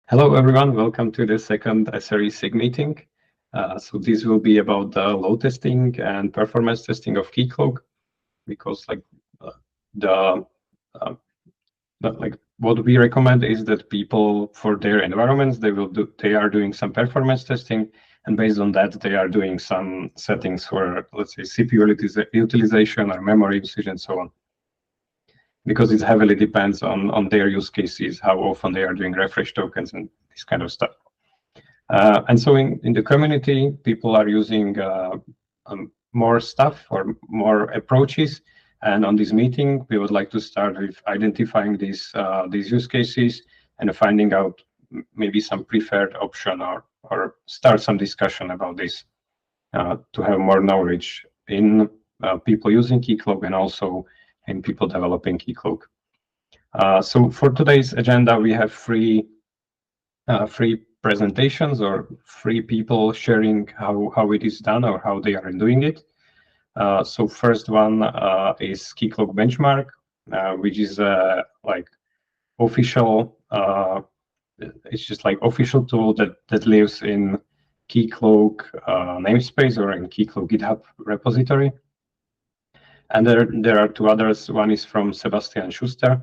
Hello, everyone. Welcome to the second SRE SIG meeting. So this will be about the load testing and performance testing of Keycloak, because what we recommend is that people for their environments they are doing some performance testing, and based on that they are doing some settings for, let's say, CPU utilization or memory usage and so on, because it heavily depends on their use cases, how often they are doing refresh tokens and this kind of stuff. And so in the community, people are using more stuff or more approaches. And on this meeting, we would like to start with identifying these use cases and finding out maybe some preferred option or start some discussion about this to have more knowledge in people using Keycloak and also in people developing Keycloak. So for today's agenda, we have three presentations or three people sharing how it is done or how they are doing it. So first one is Keycloak Benchmark, which is like official. It's just like official tool that lives in Keycloak namespace or in Keycloak GitHub repository. And there are two others. One is from Sebastian Schuster,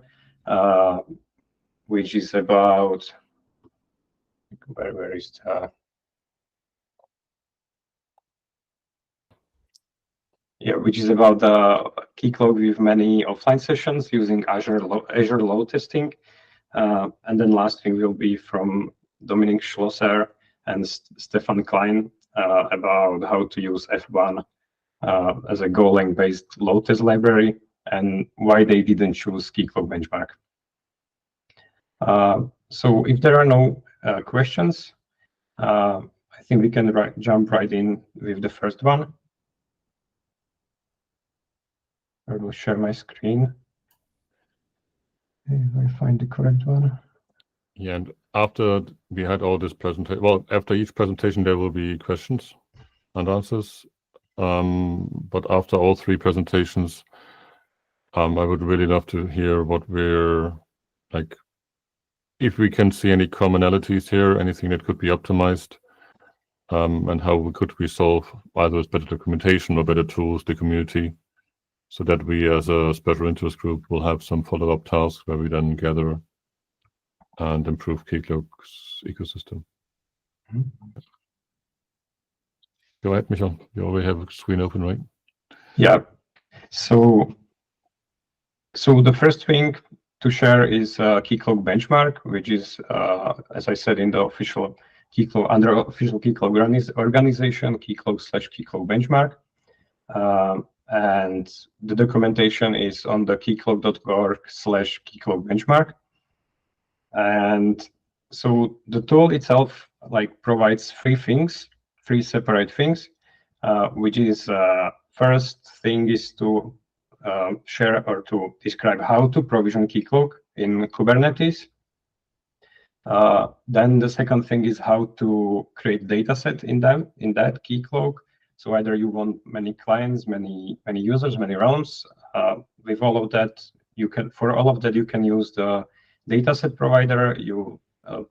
which is about where is the which is about the Keycloak with many offline sessions using Azure load testing. And then last thing will be from Dominik Schlosser and Stefan Klein about how to use F1 as a Golang-based load test library and why they didn't choose Keycloak Benchmark. So if there are no questions, I think we can jump right in with the first one. I will share my screen if I find the correct one. Yeah, and after we had all this presentation, well, after each presentation there will be questions and answers. But after all three presentations, I would really love to hear what we're like, if we can see any commonalities here, anything that could be optimized, and how could we solve either with better documentation or better tools, the community, so that we as a special interest group will have some follow-up tasks where we then gather and improve Keycloak's ecosystem. Mm-hmm. Go ahead, Michael. You already have a screen open, right? Yeah. So the first thing to share is Keycloak Benchmark, which is, as I said, in the official Keycloak, under official Keycloak organization, Keycloak/Keycloak Benchmark. And the documentation is on the keycloak.org/Keycloak Benchmark. And so the tool itself provides three separate things, which is first thing is to share or to describe how to provision Keycloak in Kubernetes. Then the second thing is how to create dataset in that Keycloak. So either you want many clients, many users, many realms. With all of that, you can use the dataset provider. You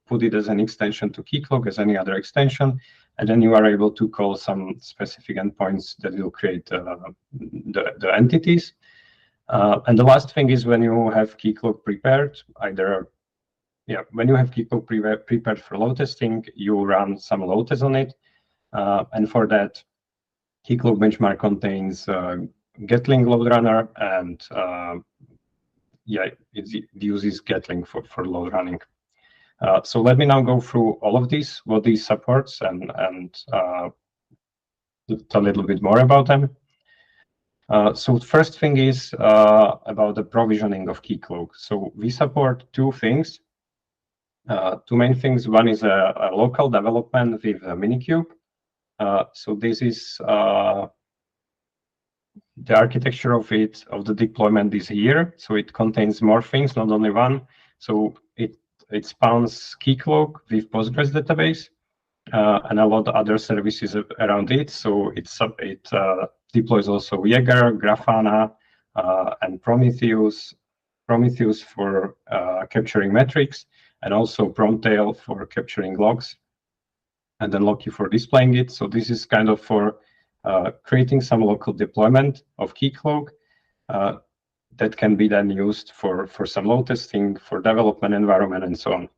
put it as an extension to Keycloak as any other extension, and then you are able to call some specific endpoints that will create the entities. And the last thing is when you have Keycloak prepared, when you have Keycloak prepared for load testing, you run some load tests on it, and for that, Keycloak Benchmark contains Gatling load runner, and it uses Gatling for load running. So let me now go through all of these, what these supports, and tell a little bit more about them. So the first thing is about the provisioning of Keycloak. So we support two things, two main things. One is a local development with Minikube. So this is the architecture of the deployment is here. So it contains more things, not only one. So it spawns Keycloak with Postgres database and a lot of other services around it. So it deploys also Jaeger, Grafana, and Prometheus for capturing metrics. and also Promtail for capturing logs, and then Loki for displaying it. So this is kind of for creating some local deployment of Keycloak that can be then used for some load testing, for development environment, and so on.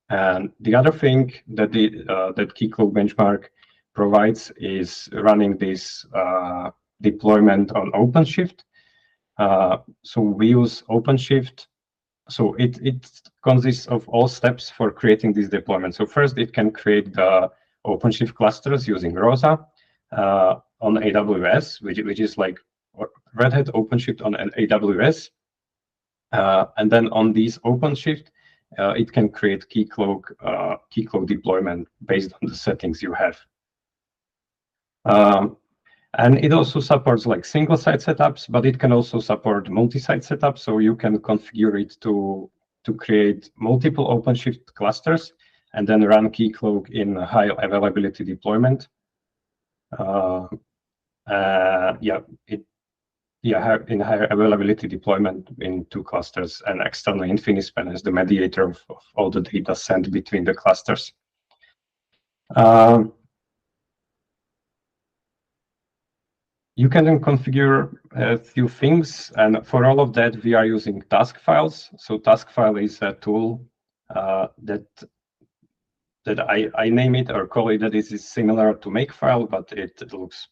And the other thing that that Keycloak benchmark provides is running this deployment on OpenShift. So we use OpenShift. So it consists of all steps for creating this deployment. So first, it can create the OpenShift clusters using Rosa on AWS, which is like Red Hat OpenShift on an AWS. And then on these OpenShift, it can create Keycloak deployment based on the settings you have. And it also supports like single-site setups, but it can also support multi-site setups. So you can configure it to create multiple OpenShift clusters and then run Keycloak in high availability deployment. In higher availability deployment in 2 clusters, and externally InfiniSpan as the mediator of all the data sent between the clusters. You can then configure a few things, and for all of that, we are using task files. So task file is a tool that I name it or call it that it is similar to Makefile, but it looks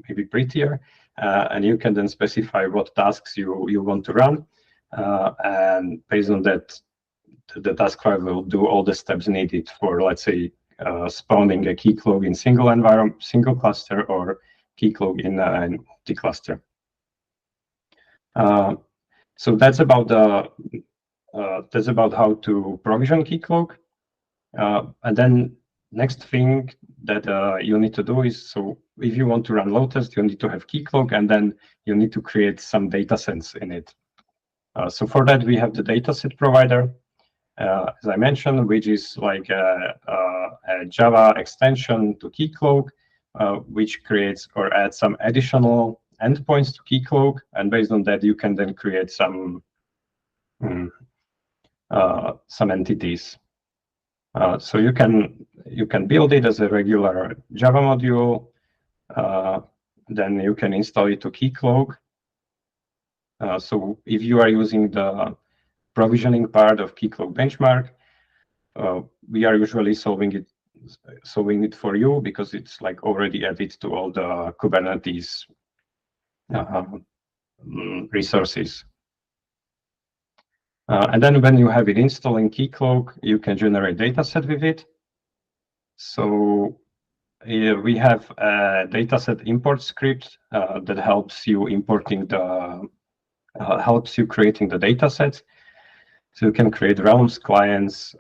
maybe prettier. And you can then specify what tasks you want to run, and based on that, the task file will do all the steps needed for, let's say, spawning a Keycloak in single cluster, or Keycloak in multi-cluster. So that's about how to provision Keycloak. And then next thing that you need to do is, so if you want to run load test, you need to have Keycloak, and then you need to create some data sets in it. So for that, we have the dataset provider, as I mentioned, which is like a Java extension to Keycloak, which creates or adds some additional endpoints to Keycloak, and based on that, you can then create some entities. So you can build it as a regular Java module. Then you can install it to Keycloak. So if you are using the provisioning part of Keycloak benchmark, we are usually solving it for you, because it's like already added to all the Kubernetes resources. And then when you have it installed in Keycloak, you can generate dataset with it. So we have a dataset import script that helps you creating the datasets. So you can create realms, clients,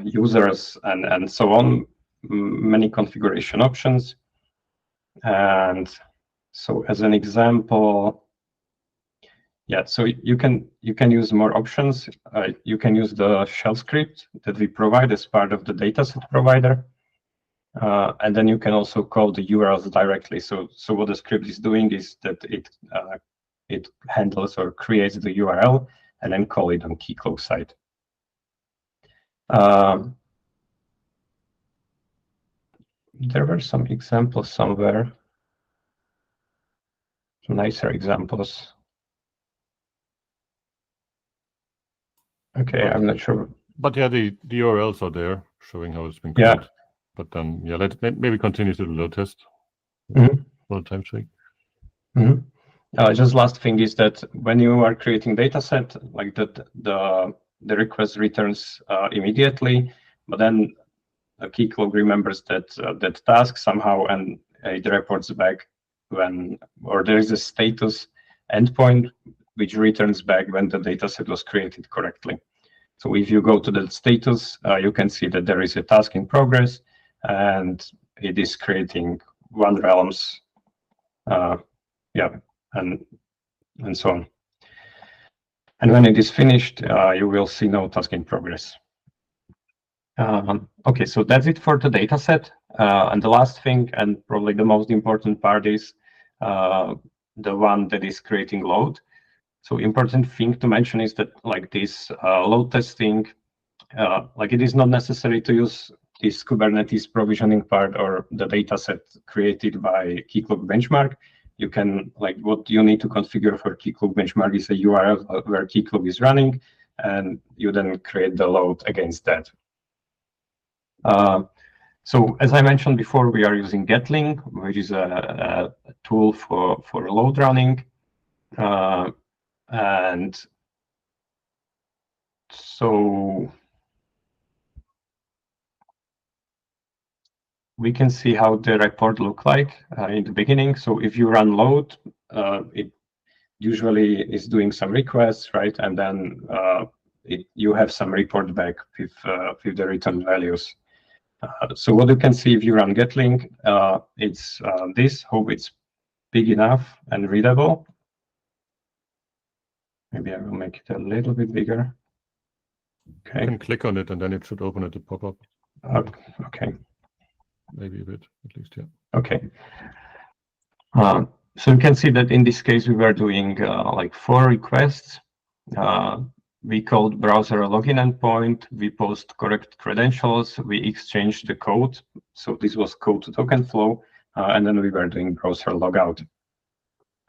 users, and so on. Many configuration options. And so as an example, so you can use more options. You can use the shell script that we provide as part of the dataset provider. And then you can also call the URLs directly. So what the script is doing is that it handles or creates the URL and then call it on Keycloak side. There were some examples somewhere, some nicer examples. Okay, I'm not sure. But yeah, the URLs are there showing how it's been called. Yeah. But then, let's maybe continue to the load test for the time's sake. Just last thing is that when you are creating dataset, like that, the request returns immediately, but then Keycloak remembers that task somehow, and it reports back or there is a status endpoint which returns back when the dataset was created correctly. So if you go to the status, you can see that there is a task in progress, and it is creating 1 realms, and so on. And when it is finished, you will see no task in progress. Okay, so that's it for the dataset. And the last thing, and probably the most important part, is the one that is creating load. So important thing to mention is that like this load testing, like it is not necessary to use this Kubernetes provisioning part or the dataset created by Keycloak benchmark. You can, like, what you need to configure for Keycloak benchmark is a URL where Keycloak is running, and you then create the load against that. So as I mentioned before, we are using Gatling, which is a tool for load running. And so we can see how the report look like in the beginning. So if you run load, it usually is doing some requests, right? And then you have some report back with the return values. So what you can see if you run Gatling, it's this. Hope it's big enough and readable. Maybe I will make it a little bit bigger. Okay. You can click on it and then it should open at the pop-up. Okay. Maybe a bit, at least, yeah. Okay. So you can see that in this case, we were doing like 4 requests. We called browser login endpoint, we post correct credentials, we exchanged the code. So this was code to token flow, and then we were doing browser logout.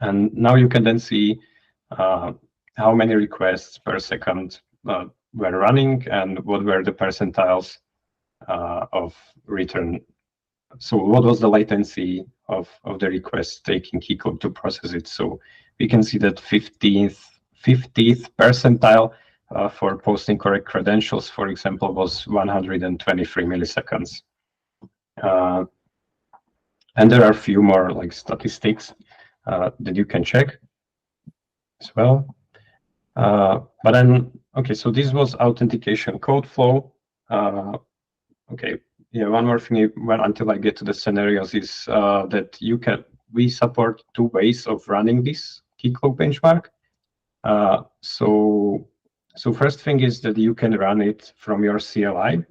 And now you can then see how many requests per second were running and what were the percentiles of return. So what was the latency of the request taking Keycloak to process it? So we can see that 50th percentile for posting correct credentials, for example, was 123 milliseconds. And there are a few more like statistics that you can check as well. But then, okay, so this was authentication code flow. Okay, yeah, one more thing until I get to the scenarios is that we support 2 ways of running this Keycloak benchmark. So first thing is that you can run it from your CLI.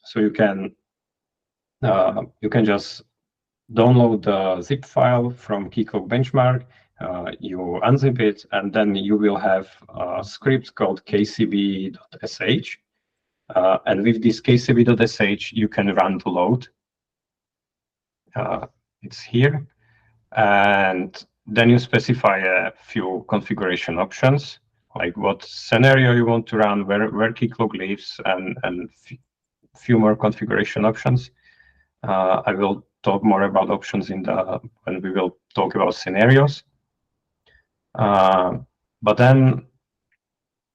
So you can just download the zip file from Keycloak benchmark. You unzip it, and then you will have a script called kcb.sh. And with this kcb.sh, you can run the load. It's here. And then you specify a few configuration options, like what scenario you want to run, where Keycloak lives, and few more configuration options. I will talk more about options when we will talk about scenarios. But then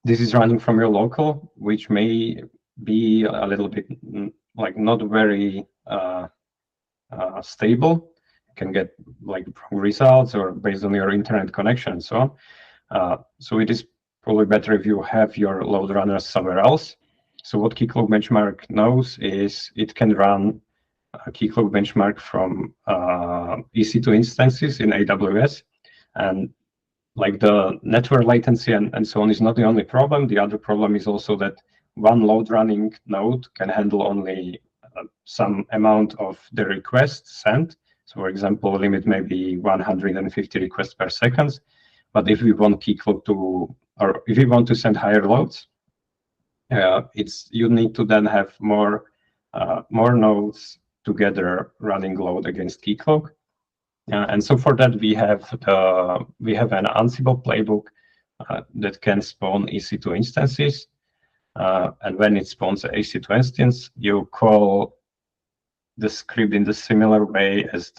this is running from your local, which may be a little bit like not very stable. You can get like wrong results or based on your internet connection and so on. So it is probably better if you have your load runners somewhere else. So what Keycloak benchmark knows is it can run a Keycloak benchmark from EC2 instances in AWS, and like the network latency and so on is not the only problem. The other problem is also that one load running node can handle only some amount of the requests sent. So for example, limit may be 150 requests per second. But if we want Keycloak or if we want to send higher loads, you need to then have more nodes together running load against Keycloak. And so for that, we have an Ansible playbook that can spawn EC2 instances. And when it spawns an EC2 instance, you call the script in the similar way as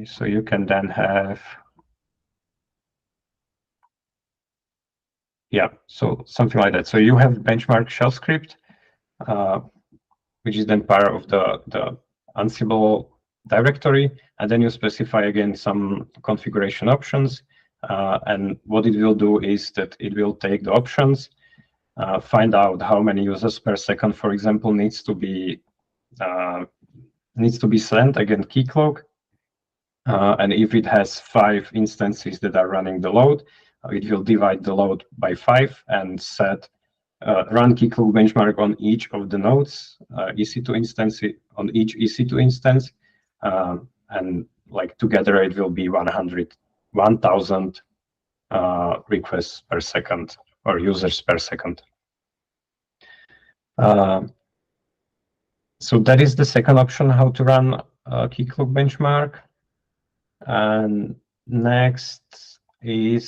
so you can then have, yeah, so something like that. So you have benchmark shell script, which is then part of the Ansible directory, and then you specify again some configuration options. And what it will do is that it will take the options, find out how many users per second, for example, needs to be sent against Keycloak. And if it has 5 instances that are running the load, it will divide the load by 5 and set run Keycloak benchmark on each of the nodes, EC2 instance on each EC2 instance, and like together it will be 1,000 requests per second or users per second. So that is the second option, how to run a Keycloak benchmark. And next I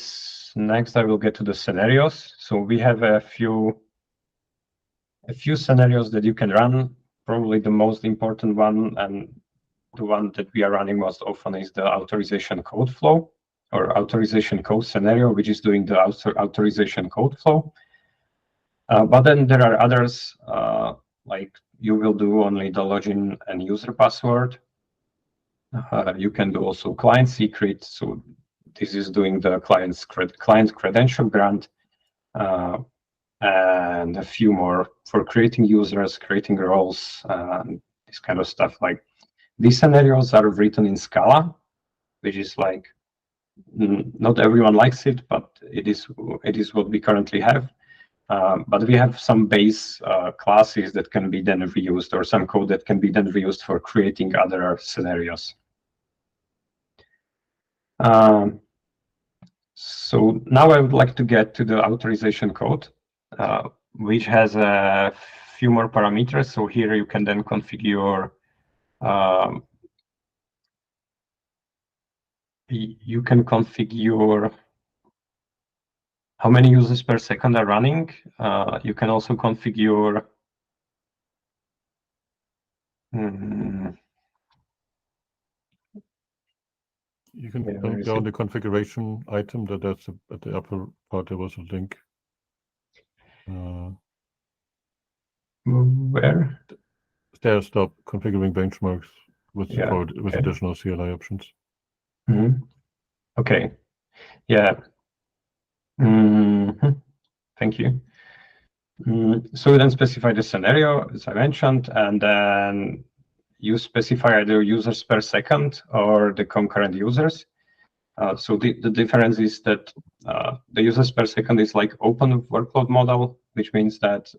will get to the scenarios. So we have a few scenarios that you can run. Probably the most important one and the one that we are running most often is the authorization code flow or authorization code scenario, which is doing the authorization code flow. But then there are others, like you will do only the login and user password. You can do also client secret. So this is doing the client credential grant, and a few more for creating users, creating roles, this kind of stuff. Like these scenarios are written in Scala, which is like not everyone likes it, but it is what we currently have. But we have some base classes that can be then reused, or some code that can be then reused for creating other scenarios. So now I would like to get to the authorization code, which has a few more parameters. So here you can then configure how many users per second are running. You can also configure you can go on the configuration item. That's at the upper part. There was a link. Where? There, stop configuring benchmarks with support with additional CLI options. Okay. Yeah. Thank you. So we then specify the scenario, as I mentioned, and then you specify either users per second or the concurrent users. So the difference is that the users per second is like open workload model, which means that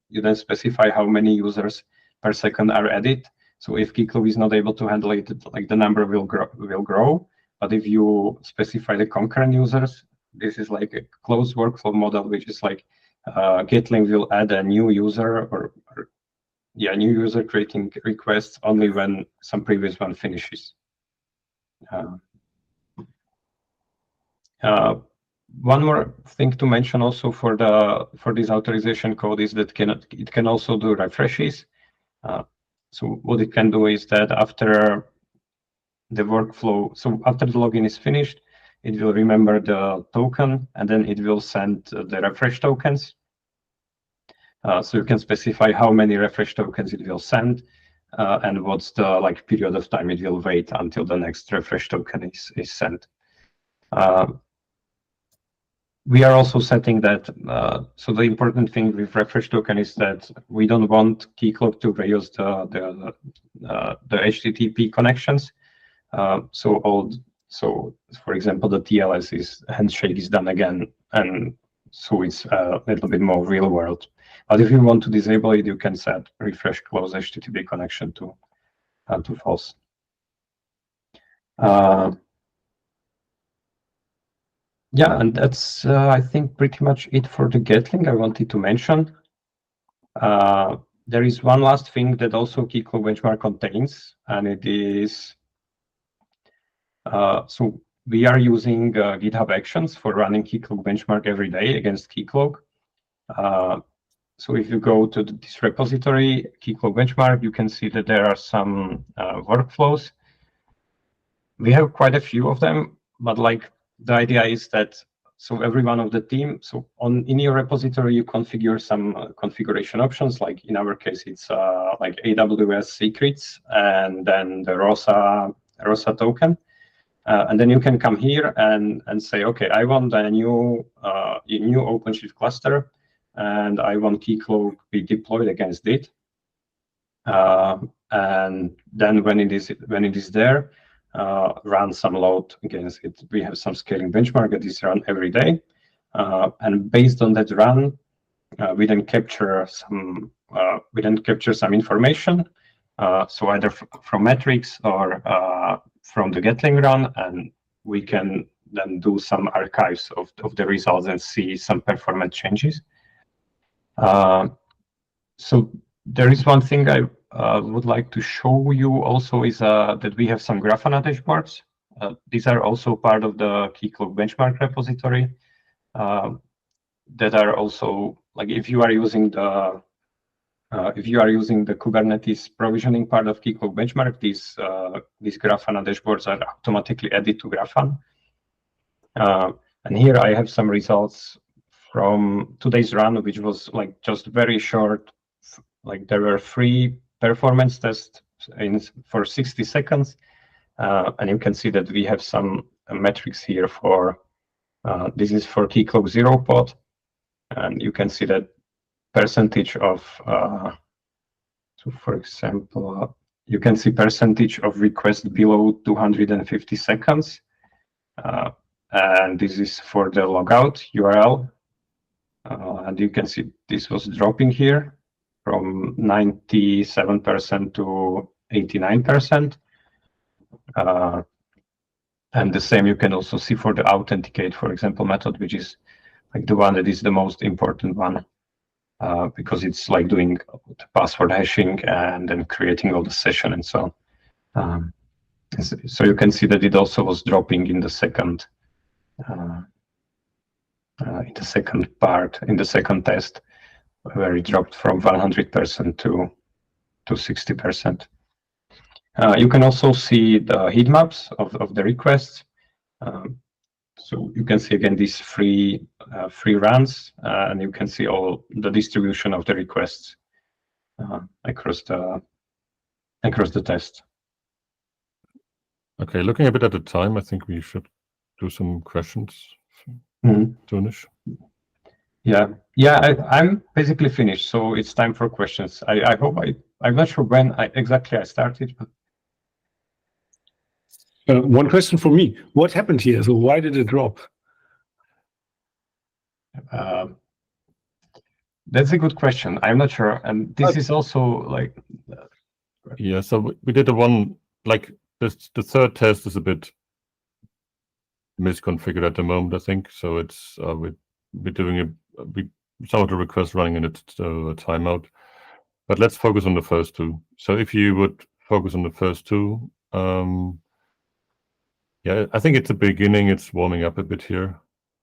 you then specify how many users per second are added. So if Keycloak is not able to handle it, like the number will grow. But if you specify the concurrent users, this is like a closed workflow model, which is like Gatling will add a new user or new user creating requests only when some previous one finishes. One more thing to mention also for this authorization code is that it can also do refreshes. So what it can do is that after the workflow, so after the login is finished, it will remember the token and then it will send the refresh tokens. So you can specify how many refresh tokens it will send and what's the period of time it will wait until the next refresh token is sent. We are also setting that, so the important thing with refresh token is that we don't want Keycloak to reuse the HTTP connections. So for example, the TLS handshake is done again, and so it's a little bit more real world. But if you want to disable it, you can set refresh close HTTP connection to false. Yeah, and that's I think pretty much it for the Gatling I wanted to mention. There is one last thing that also Keycloak benchmark contains, and it is so we are using GitHub Actions for running Keycloak benchmark every day against Keycloak. So if you go to this repository, Keycloak benchmark, you can see that there are some workflows. We have quite a few of them, but the idea is that so every one of the team, so in your repository, you configure some configuration options. Like in our case, it's like AWS secrets and then the ROSA token. And then you can come here and say, okay, I want a new OpenShift cluster, and I want Keycloak be deployed against it. And then when it is there, run some load against it. We have some scaling benchmark that is run every day, and based on that run, we then capture some information. So either from metrics or from the Gatling run, and we can then do some archives of the results and see some performance changes. So there is one thing I would like to show you also is that we have some Grafana dashboards. These are also part of the Keycloak benchmark repository that are also, like, if you are using the Kubernetes provisioning part of Keycloak benchmark, these Grafana dashboards are automatically added to Grafana. And here I have some results from today's run, which was like just very short. Like there were 3 performance tests for 60 seconds. And you can see that we have some metrics here for, this is for Keycloak 0 pod. And you can see that percentage of, so for example, you can see percentage of requests below 250 seconds. And this is for the logout URL. And you can see this was dropping here from 97% to 89%. And the same you can also see for the authenticate, for example, method, which is like the one that is the most important one, because it's like doing password hashing and then creating all the session and so on. So you can see that it also was dropping in the second part, in the second test, where it dropped from 100% to 60%. You can also see the heat maps of the requests. So you can see again these free runs, and you can see all the distribution of the requests across the test. Okay, looking a bit at the time, I think we should do some questions. Tunish. Yeah, I'm basically finished, so it's time for questions. I hope I'm not sure when exactly I started, but one question for me: what happened here? So why did it drop? That's a good question. I'm not sure, and this is also like. Yeah, so we did the one, like this. The third test is a bit misconfigured at the moment, I think. So it's we're doing some of the requests running in its timeout. But let's focus on the first 2. So if you would focus on the first 2, yeah, I think it's the beginning. It's warming up a bit here,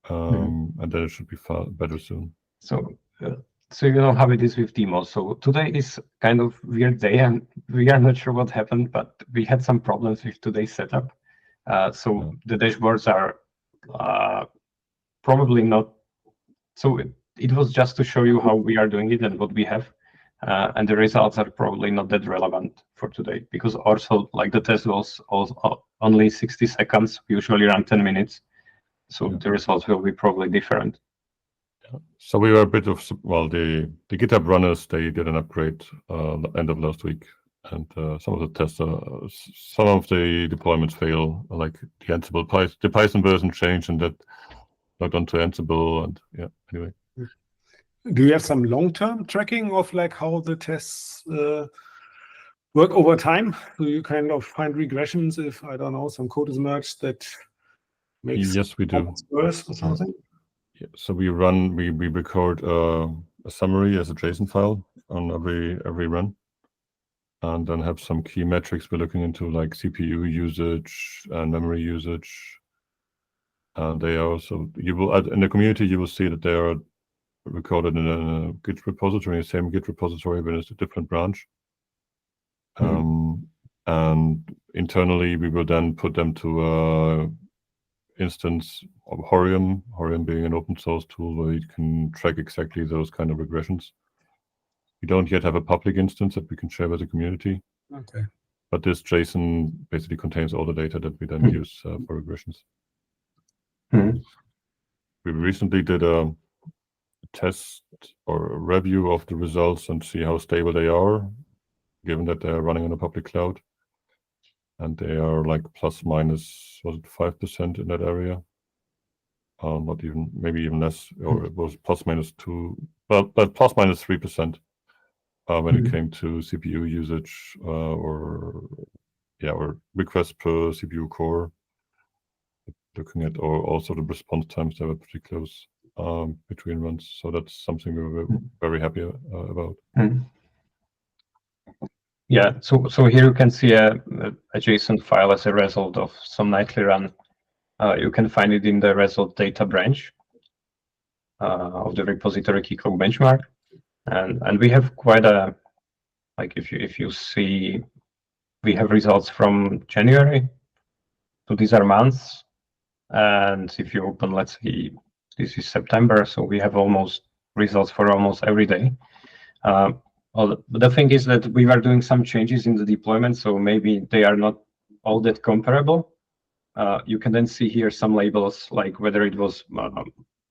and then it should be far better soon. So you know how it is with demos. So today is kind of weird day, and we are not sure what happened, but we had some problems with today's setup. So the dashboards are probably not. So it was just to show you how we are doing it and what we have, and the results are probably not that relevant for today, because also like the test was also only 60 seconds. We usually run 10 minutes, so the results will be probably different. So we were a bit of, well, the GitHub runners, they did an upgrade end of last week, and some of the tests, some of the deployments fail, like the Ansible the Python version changed, and that logged onto Ansible, and yeah, anyway. Do you have some long-term tracking of like how the tests work over time? So you kind of find regressions if, I don't know, some code is merged that makes yes, we do. Worse or something? Yeah, so we record a summary as a JSON file on every run, and then have some key metrics we're looking into, like CPU usage and memory usage. And they are also, you will, in the community, you will see that they are recorded in a Git repository, the same Git repository, but it's a different branch. And internally, we will then put them to instance of Horium being an open source tool where you can track exactly those kind of regressions. We don't yet have a public instance that we can share with the community. Okay. But this JSON basically contains all the data that we then use for regressions. We recently did a test or a review of the results and see how stable they are, given that they're running on a public cloud. And they are like plus minus, was it 5% in that area? Not even, maybe even less, or it was plus minus 2, but plus minus 3% when it came to CPU usage, or or requests per CPU core. Looking at also the response times, they were pretty close between runs. So that's something we were very happy about. Yeah, so here you can see a JSON file as a result of some nightly run. You can find it in the result data branch of the repository Keycloak benchmark, and we have quite a, like, if you see, we have results from January. So these are months, and if you open, let's say this is September, so we have almost results for almost every day. Well, the thing is that we are doing some changes in the deployment, so maybe they are not all that comparable. You can then see here some labels, like whether it was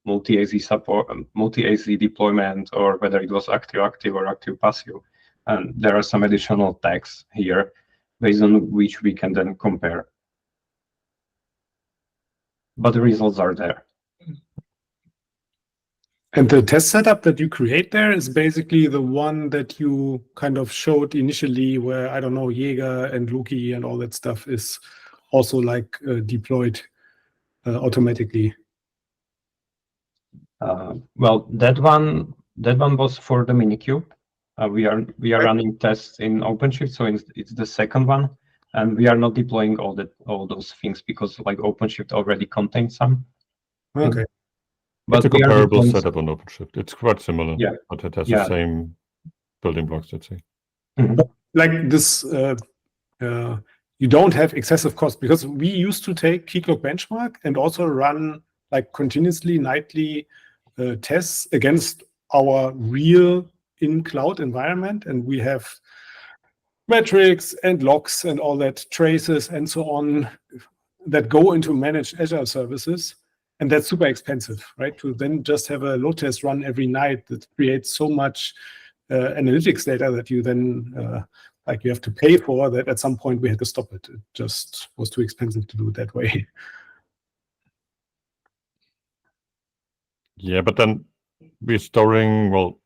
multi-AZ support, multi-AZ deployment, or whether it was active-active or active-passive. And there are some additional tags here based on which we can then compare. But the results are there. And the test setup that you create there is basically the one that you kind of showed initially, where, I don't know, Jaeger and Loki and all that stuff is also like deployed automatically. Well, that one was for the Minikube. We are running tests in OpenShift, so it's the second one, and we are not deploying all those things because like OpenShift already contains some. Okay. But it's a comparable setup on OpenShift. It's quite similar, yeah, but it has the same building blocks, let's say. Like this, you don't have excessive cost, because we used to take Keycloak benchmark and also run like continuously nightly tests against our real in-cloud environment, and we have metrics and logs and all that, traces and so on, that go into managed Azure services. And that's super expensive, right? To then just have a load test run every night that creates so much analytics data that you then like you have to pay for, that at some point we had to stop it. It just was too expensive to do it that way. Yeah, but then we're storing, well,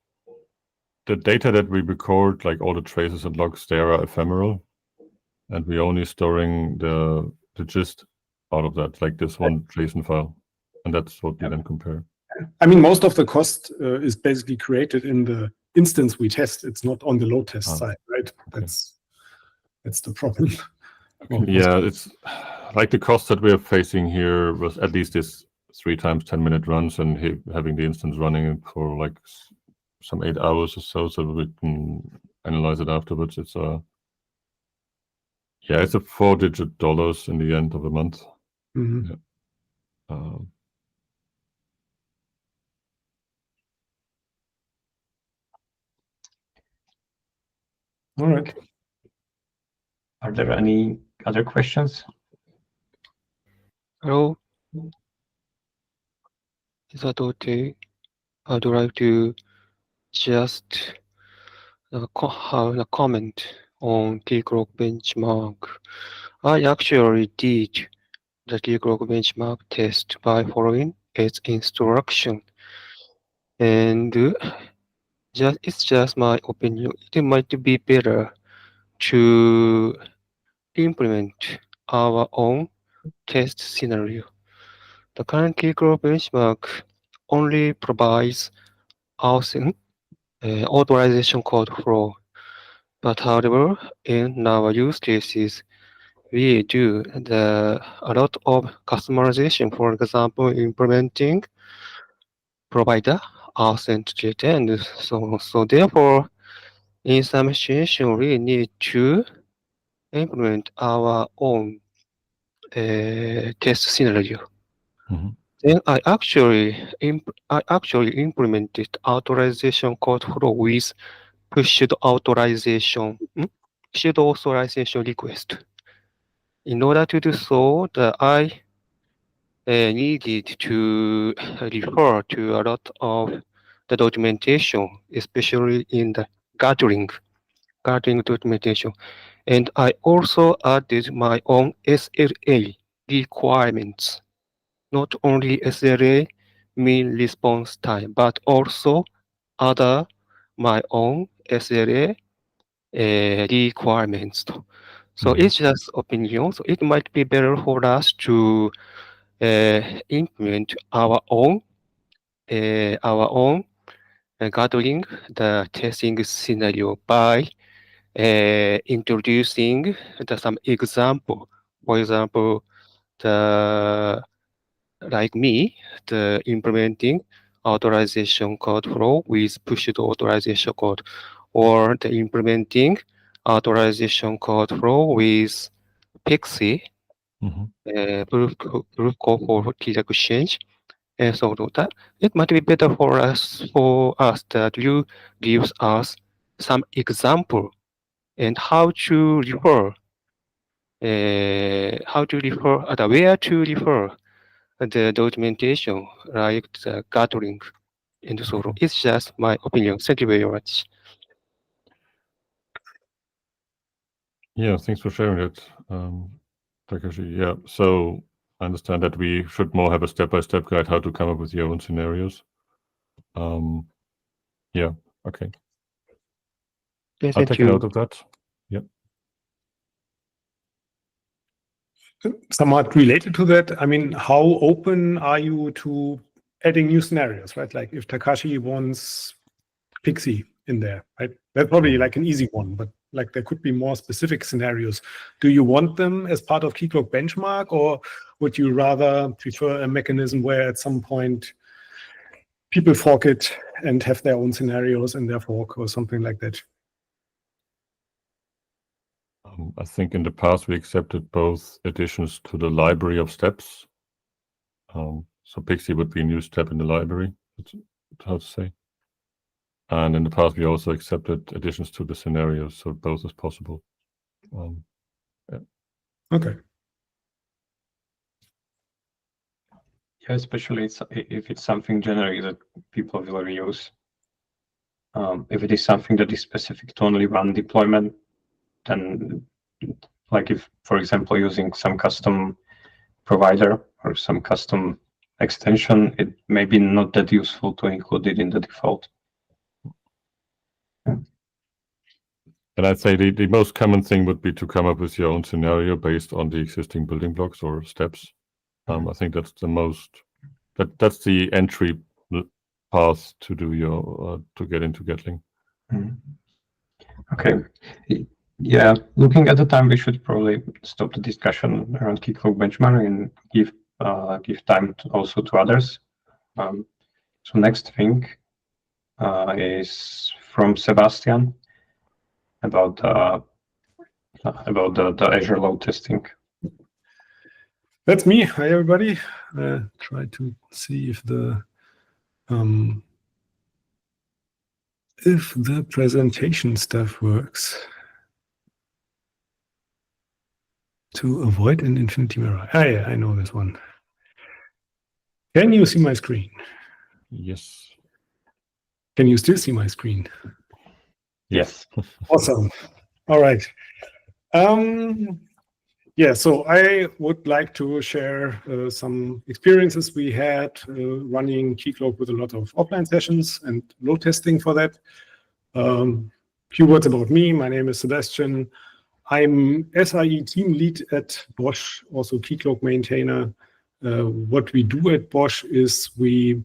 the data that we record, like all the traces and logs, they are ephemeral. And we're only storing the gist out of that, like this one JSON file. And that's what we then compare. I mean, most of the cost is basically created in the instance we test. It's not on the load test side, right? Okay. That's the problem. Yeah, it's like the cost that we're facing here was at least this 3 times 10-minute runs and having the instance running for like some 8 hours or so we can analyze it afterwards. It's it's a 4-digit dollars in the end of the month. Mm-hmm. Yeah. All right. Are there any other questions? Hello. Is that okay? I'd like to just have a comment on Keycloak benchmark. I actually did the Keycloak benchmark test by following its instruction. And it's just my opinion. It might be better to implement our own test scenario. The current Keycloak benchmark only provides authorization code flow. But however, in our use cases, we do a lot of customization. For example, implementing provider authenticator, and so therefore, in some situation, we need to implement our own test scenario. Mm-hmm. Then I actually implemented authorization code flow with pushed authorization request. In order to do so, I needed to refer to a lot of the documentation, especially in the gathering documentation. And I also added my own SLA requirements. Not only SLA, mean response time, but also other my own SLA requirements. So it's just opinion. So it might be better for us to implement our own gathering the testing scenario by introducing some example. For example, like me, the implementing authorization code flow with pushed authorization code, or the implementing authorization code flow with Pixie, proof code for key exchange. And so that it might be better for us that you give us some example and how to refer, where to refer the documentation, like the gathering and so on. It's just my opinion. Thank you very much. Yeah, thanks for sharing it, Takashi. Yeah, so I understand that we should more have a step-by-step guide how to come up with your own scenarios. Yeah, okay. Yeah, I'll thank take you. a note of that. Yeah. Somewhat related to that, I mean, how open are you to adding new scenarios, right? Like if Takashi wants Pixie in there, right? That's probably like an easy one, but like there could be more specific scenarios. Do you want them as part of Keycloak benchmark, or would you rather prefer a mechanism where at some point people fork it and have their own scenarios in their fork or something like that? I think in the past we accepted both additions to the library of steps. So Pixie would be a new step in the library, that's how to say. And in the past we also accepted additions to the scenarios, so both is possible. Yeah. Okay. Yeah, especially if it's something generic that people will reuse. If it is something that is specific to only one deployment, then like if, for example, using some custom provider or some custom extension, it may be not that useful to include it in the default. Yeah. And I'd say the most common thing would be to come up with your own scenario based on the existing building blocks or steps. I think that's the most, that's the entry path to do your, to get into Gatling. Okay. Yeah, looking at the time, we should probably stop the discussion around Keycloak benchmark and give time also to others. So next thing is from Sebastian about the Azure load testing. That's me. Hi, everybody. Try to see if the presentation stuff works. To avoid an infinity mirror. Ah, yeah, I know this one. Can you see my screen? Yes. Can you still see my screen? Yes. Awesome. All right. Yeah, so I would like to share some experiences we had running Keycloak with a lot of offline sessions and load testing for that. Few words about me. My name is Sebastian. I'm SRE team lead at Bosch, also Keycloak maintainer. What we do at Bosch is we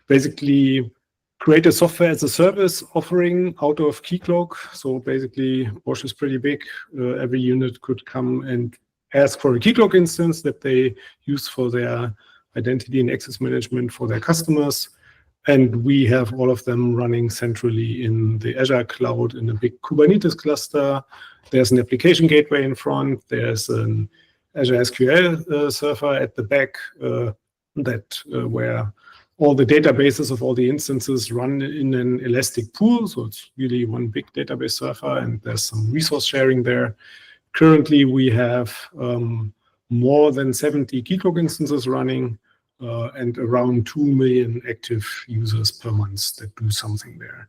basically create a software as a service offering out of Keycloak. So basically, Bosch is pretty big. Every unit could come and ask for a Keycloak instance that they use for their identity and access management for their customers. And we have all of them running centrally in the Azure cloud in a big Kubernetes cluster. There's an application gateway in front. There's an Azure SQL server at the back where all the databases of all the instances run in an elastic pool. So it's really one big database server, and there's some resource sharing there. Currently, we have more than 70 Keycloak instances running and around 2 million active users per month that do something there.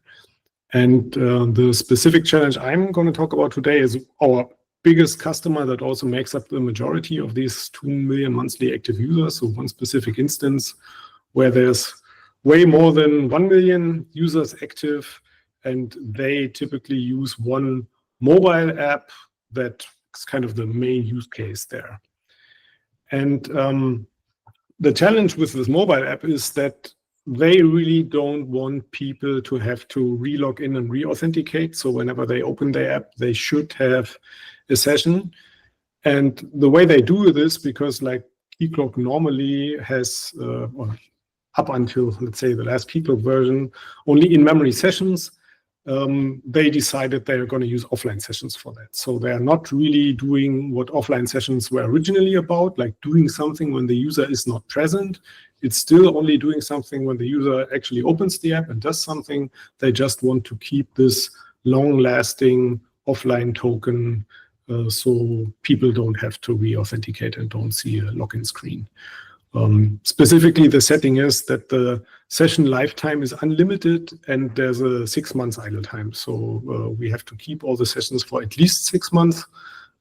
And the specific challenge I'm going to talk about today is our biggest customer that also makes up the majority of these 2 million monthly active users. So one specific instance where there's way more than 1 million users active, and they typically use one mobile app that It's kind of the main use case there. And the challenge with this mobile app is that they really don't want people to have to re-log in and re-authenticate. So whenever they open their app, they should have a session. And the way they do this, because like Keycloak normally has, or up until, let's say, the last Keycloak version, only in-memory sessions, they decided they're going to use offline sessions for that. So they're not really doing what offline sessions were originally about, like doing something when the user is not present. It's still only doing something when the user actually opens the app and does something. They just want to keep this long-lasting offline token so people don't have to re-authenticate and don't see a login screen. Specifically, the setting is that the session lifetime is unlimited and there's a 6 months idle time. So we have to keep all the sessions for at least 6 months,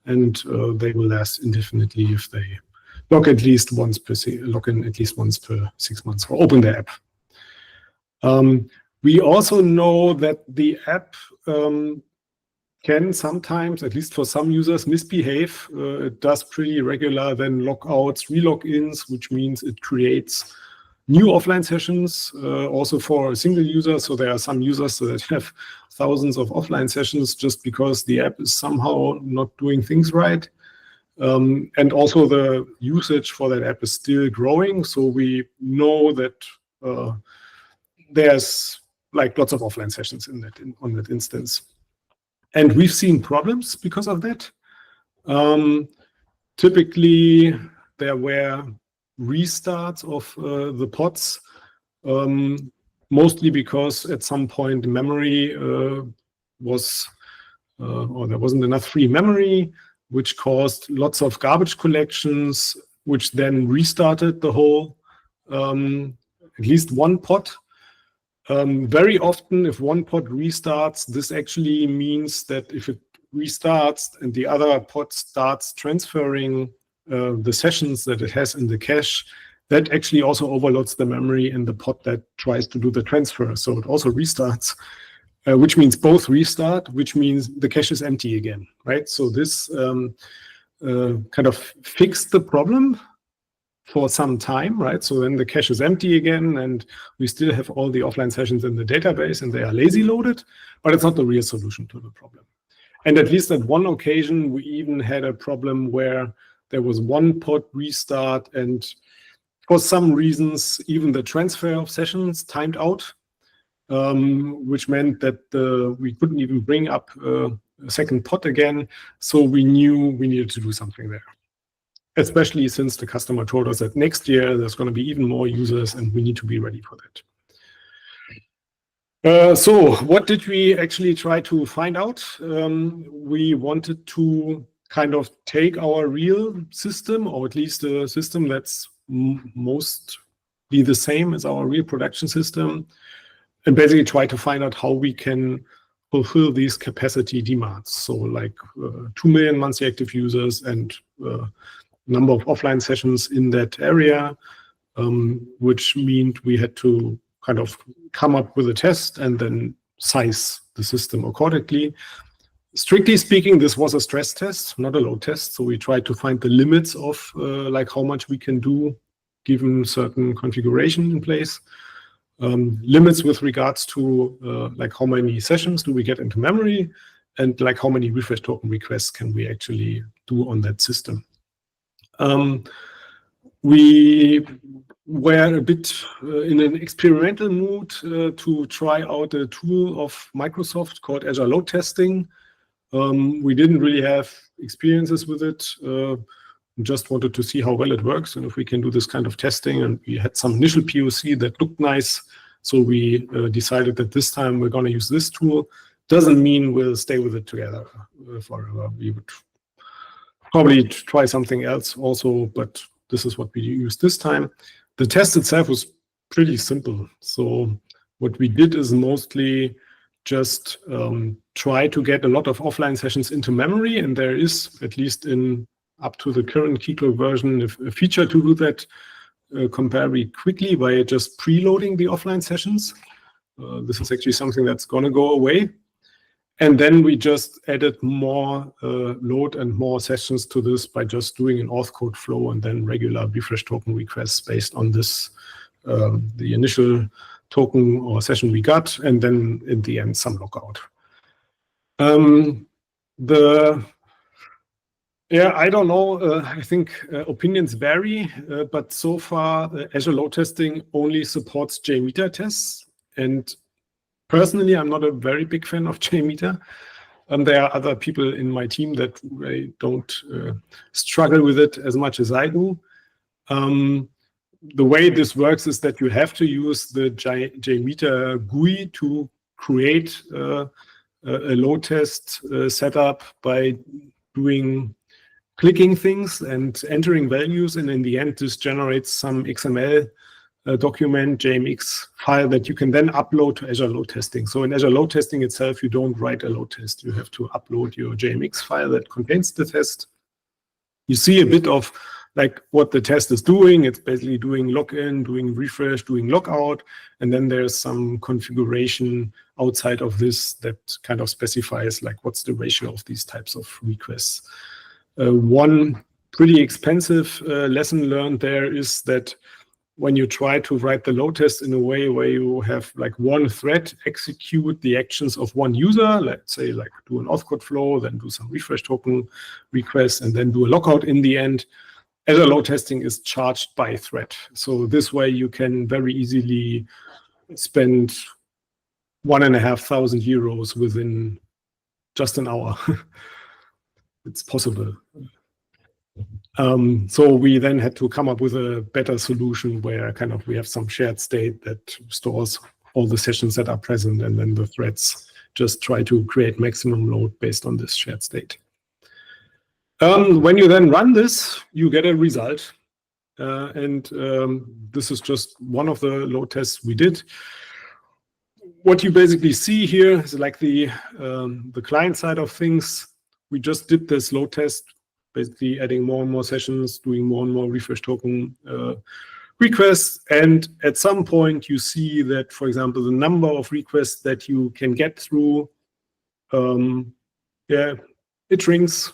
and they will last indefinitely if they log in at least once per 6 months or open the app. We also know that the app can sometimes, at least for some users, misbehave. It does pretty regular then logouts, re-logins, which means it creates new offline sessions also for a single user. So there are some users that have thousands of offline sessions just because the app is somehow not doing things right. And also the usage for that app is still growing. So we know that there's like lots of offline sessions on that instance. And we've seen problems because of that. Typically, there were restarts of the pods, mostly because at some point memory was, or there wasn't enough free memory, which caused lots of garbage collections, which then restarted the whole, at least one pod. Very often, if one pod restarts, this actually means that if it restarts and the other pod starts transferring the sessions that it has in the cache, that actually also overloads the memory in the pod that tries to do the transfer. So it also restarts, which means both restart, which means the cache is empty again, right? So this kind of fixed the problem for some time, right? So then the cache is empty again, and we still have all the offline sessions in the database, and they are lazy loaded, but it's not the real solution to the problem. And at least at one occasion, we even had a problem where there was one pod restart, and for some reasons, even the transfer of sessions timed out, which meant that we couldn't even bring up a second pod again. So we knew we needed to do something there, especially since the customer told us that next year there's going to be even more users and we need to be ready for that. So what did we actually try to find out? We wanted to kind of take our real system, or at least a system that's mostly the same as our real production system, and basically try to find out how we can fulfill these capacity demands. So like 2 million monthly active users and number of offline sessions in that area, which meant we had to kind of come up with a test and then size the system accordingly. Strictly speaking, this was a stress test, not a load test. So we tried to find the limits of like how much we can do given certain configuration in place. Limits with regards to like how many sessions do we get into memory, and like how many refresh token requests can we actually do on that system. We were a bit in an experimental mood to try out a tool of Microsoft called Azure Load Testing. We didn't really have experiences with it, just wanted to see how well it works and if we can do this kind of testing. And we had some initial POC that looked nice. So we decided that this time we're going to use this tool. Doesn't mean we'll stay with it together forever. We would probably try something else also, but this is what we used this time. The test itself was pretty simple. So what we did is mostly just try to get a lot of offline sessions into memory. And there is, at least in up to the current Keycloak version, a feature to do that comparably quickly by just preloading the offline sessions. This is actually something that's going to go away. And then we just added more load and more sessions to this by just doing an auth code flow and then regular refresh token requests based on this, the initial token or session we got, and then in the end, some lockout. I don't know. I think opinions vary, but so far, Azure load testing only supports JMeter tests. And personally, I'm not a very big fan of JMeter. There are other people in my team that don't struggle with it as much as I do. The way this works is that you have to use the JMeter GUI to create a load test setup by clicking things and entering values, and in the end, this generates some XML document, JMX file that you can then upload to Azure load testing. So in Azure load testing itself, you don't write a load test. You have to upload your JMX file that contains the test. You see a bit of like what the test is doing. It's basically doing login, doing refresh, doing logout, and then there's some configuration outside of this that kind of specifies like what's the ratio of these types of requests. One pretty expensive lesson learned there is that when you try to write the load test in a way where you have like one thread execute the actions of one user, let's say like do an auth code flow, then do some refresh token requests, and then do a logout in the end, Azure load testing is charged by thread. So this way you can very easily spend 1,500 euros within just an hour. It's possible. So we then had to come up with a better solution where kind of we have some shared state that stores all the sessions that are present, and then the threads just try to create maximum load based on this shared state. When you then run this, you get a result. This is just one of the load tests we did. What you basically see here is like the client side of things. We just did this load test, basically adding more and more sessions, doing more and more refresh token requests. And at some point, you see that, for example, the number of requests that you can get through, it shrinks.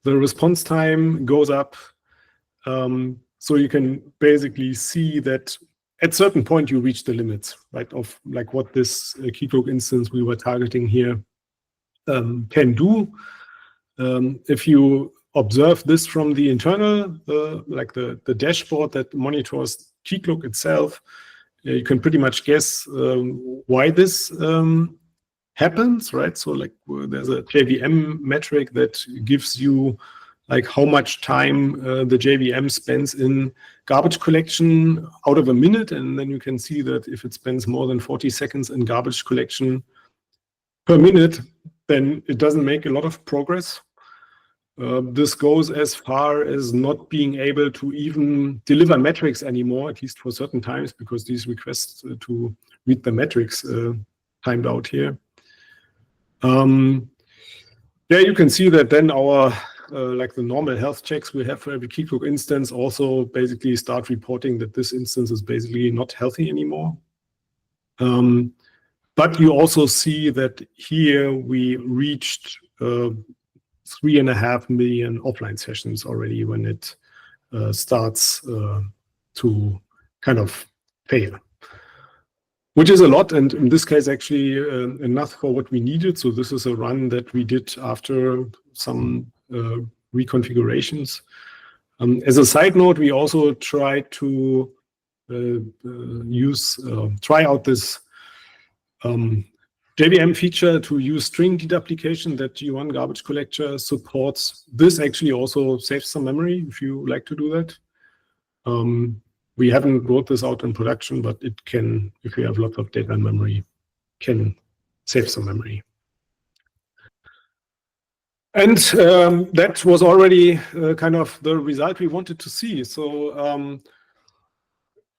The response time goes up. So you can basically see that at certain point, you reach the limits, right, of like what this Keycloak instance we were targeting here can do. If you observe this from the internal, like the dashboard that monitors Keycloak itself, you can pretty much guess why this happens, right? So like there's a JVM metric that gives you like how much time the JVM spends in garbage collection out of a minute. And then you can see that if it spends more than 40 seconds in garbage collection per minute, then it doesn't make a lot of progress. This goes as far as not being able to even deliver metrics anymore, at least for certain times, because these requests to read the metrics timed out here. You can see that then our like the normal health checks we have for every Keycloak instance also basically start reporting that this instance is basically not healthy anymore. But you also see that here we reached 3.5 million offline sessions already when it starts to kind of fail, which is a lot, and in this case actually enough for what we needed. So this is a run that we did after some reconfigurations. As a side note, we also tried to try out this JVM feature to use string deduplication that G1 garbage collector supports. This actually also saves some memory if you like to do that. We haven't wrote this out in production, but it can, if you have lots of data and memory, can save some memory. And that was already kind of the result we wanted to see. So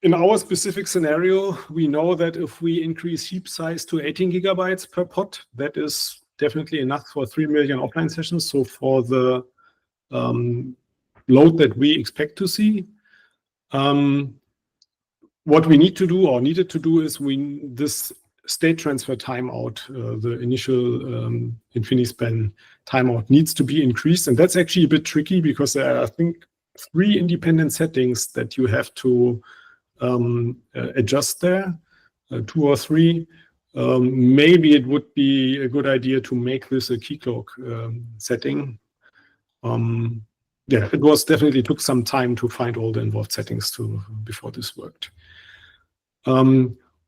in our specific scenario, we know that if we increase heap size to 18 gigabytes per pod, that is definitely enough for 3 million offline sessions. So for the load that we expect to see, what we need to do or needed to do is this state transfer timeout, the initial InfiniSpan timeout needs to be increased. And that's actually a bit tricky because there are, I think, 3 independent settings that you have to adjust there, 2 or 3. Maybe it would be a good idea to make this a Keycloak setting. Yeah, it was definitely took some time to find all the involved settings before this worked.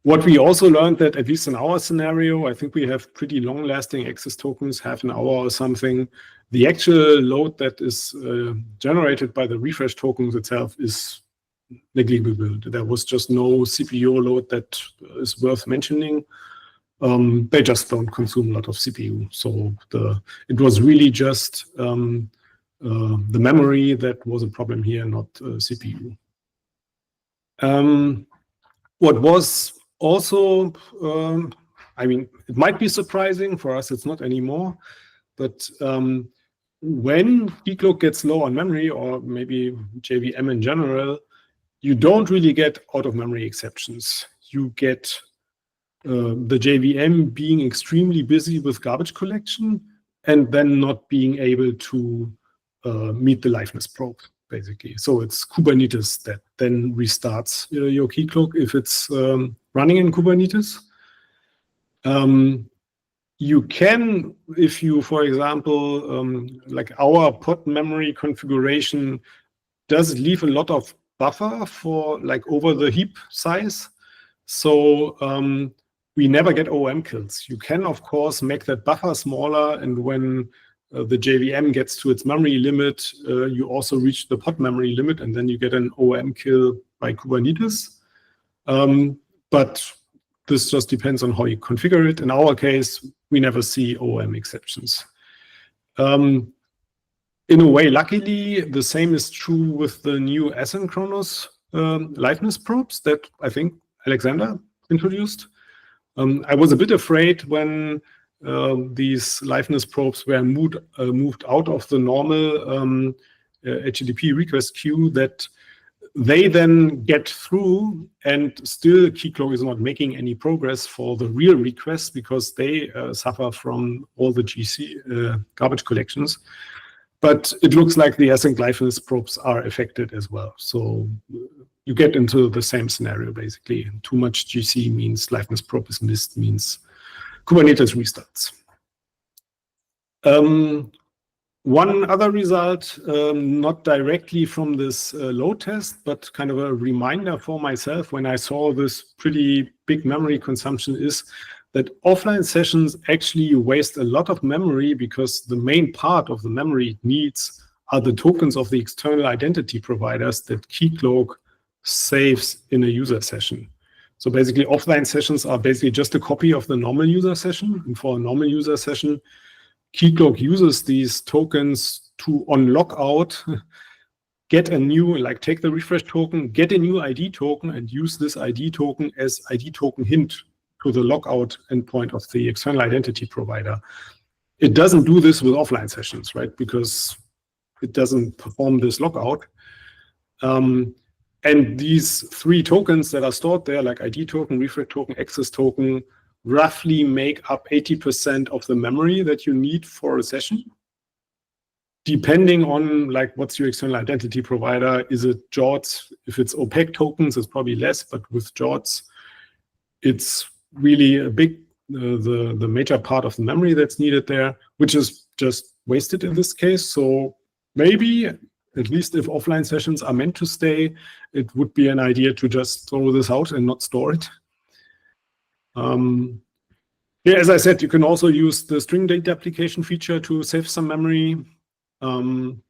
What we also learned that, at least in our scenario, I think we have pretty long-lasting access tokens, half an hour or something. The actual load that is generated by the refresh tokens itself is negligible. There was just no CPU load that is worth mentioning. They just don't consume a lot of CPU. So it was really just the memory that was a problem here, not CPU. What was also, I mean, it might be surprising for us, it's not anymore, but when Keycloak gets low on memory, or maybe JVM in general, you don't really get out-of-memory exceptions. You get the JVM being extremely busy with garbage collection and then not being able to meet the liveness probe, basically. So it's Kubernetes that then restarts your Keycloak if it's running in Kubernetes. You can, if you, for example, like our pod memory configuration, does it leave a lot of buffer for like over the heap size? So we never get OM kills. You can, of course, make that buffer smaller, and when the JVM gets to its memory limit, you also reach the pod memory limit, and then you get an OM kill by Kubernetes. But this just depends on how you configure it. In our case, we never see OM exceptions. In a way, luckily, the same is true with the new asynchronous liveness probes that I think Alexander introduced. I was a bit afraid when these liveness probes were moved out of the normal HTTP request queue, that they then get through and still Keycloak is not making any progress for the real requests because they suffer from all the GC garbage collections. But it looks like the async liveness probes are affected as well. So you get into the same scenario, basically. Too much GC means liveness probe is missed, means Kubernetes restarts. One other result, not directly from this load test, but kind of a reminder for myself when I saw this pretty big memory consumption, is that offline sessions actually waste a lot of memory because the main part of the memory it needs are the tokens of the external identity providers that Keycloak saves in a user session. So basically, offline sessions are basically just a copy of the normal user session. And for a normal user session, Keycloak uses these tokens to on lockout, get a new, like take the refresh token, get a new ID token, and use this ID token as ID token hint to the lockout endpoint of the external identity provider. It doesn't do this with offline sessions, right? Because it doesn't perform this lockout. And these 3 tokens that are stored there, like ID token, refresh token, access token, roughly make up 80% of the memory that you need for a session. Depending on like what's your external identity provider, is it JWTs? If it's opaque tokens, it's probably less, but with JWTs, it's really a big, the major part of the memory that's needed there, which is just wasted in this case. So maybe, at least if offline sessions are meant to stay, it would be an idea to just throw this out and not store it. Yeah, as I said, you can also use the string data application feature to save some memory. In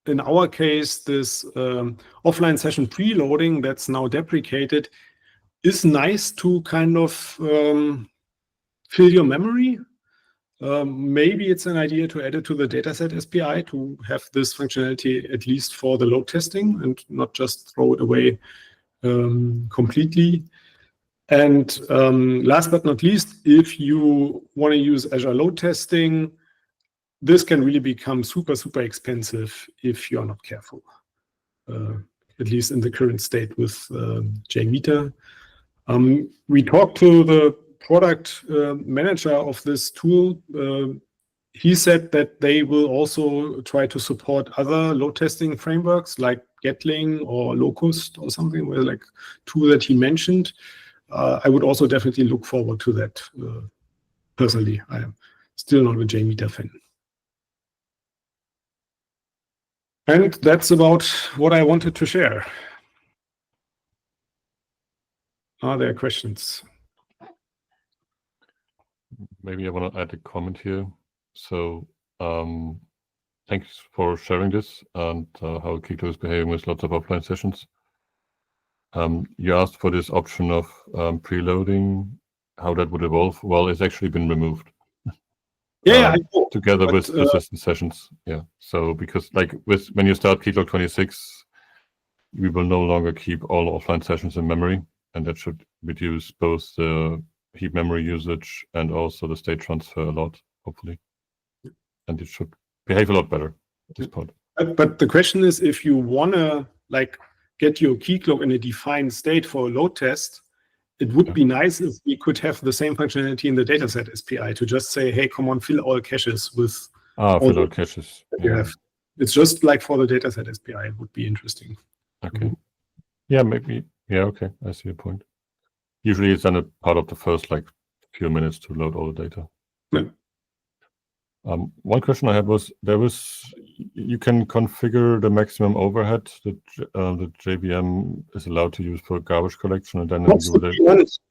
our case, this offline session preloading that's now deprecated is nice to kind of fill your memory. Maybe it's an idea to add it to the dataset SPI to have this functionality at least for the load testing and not just throw it away completely. And last but not least, if you want to use Azure load testing, this can really become super, super expensive if you're not careful, at least in the current state with JMeter. We talked to the product manager of this tool. He said that they will also try to support other load testing frameworks like Gatling or Locust or something, where like tool that he mentioned. I would also definitely look forward to that. Personally, I am still not a JMeter fan. And that's about what I wanted to share. Are there questions? Maybe I want to add a comment here. So thanks for sharing this and how Keycloak is behaving with lots of offline sessions. You asked for this option of preloading, how that would evolve. Well, it's actually been removed. Yeah, I know. Together with persistent sessions. Yeah. So because like when you start Keycloak 26, we will no longer keep all offline sessions in memory, and that should reduce both the heap memory usage and also the state transfer a lot, hopefully. And it should behave a lot better at this point. But the question is, if you want to like get your Keycloak in a defined state for a load test, it would be nice if we could have the same functionality in the dataset SPI to just say, hey, come on, fill all caches with fill all caches. That you have. It's just like for the dataset SPI, it would be interesting. Okay. Yeah, maybe. Yeah, okay. I see your point. Usually it's then a part of the first like few minutes to load all the data. Yeah. One question I had was you can configure the maximum overhead that the JVM is allowed to use for garbage collection, and then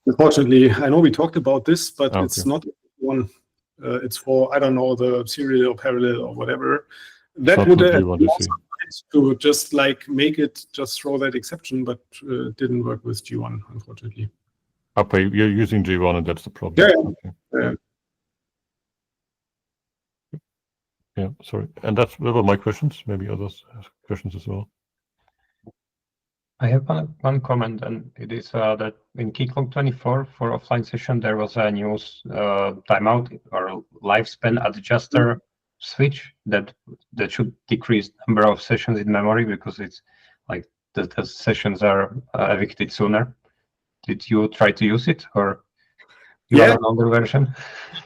unfortunately, I know we talked about this, but it's not one. It's for, I don't know, the serial or parallel or whatever. That would to just like make it just throw that exception, but didn't work with G1, unfortunately. Okay, you're using G1 and that's the problem. Yeah. Okay. Yeah, sorry. And that were my questions. Maybe others have questions as well. I have one comment, and it is that in Keycloak 24 for offline session, there was a new timeout or lifespan adjuster switch that should decrease number of sessions in memory because it's like the sessions are evicted sooner. Did you try to use it, or you have another version?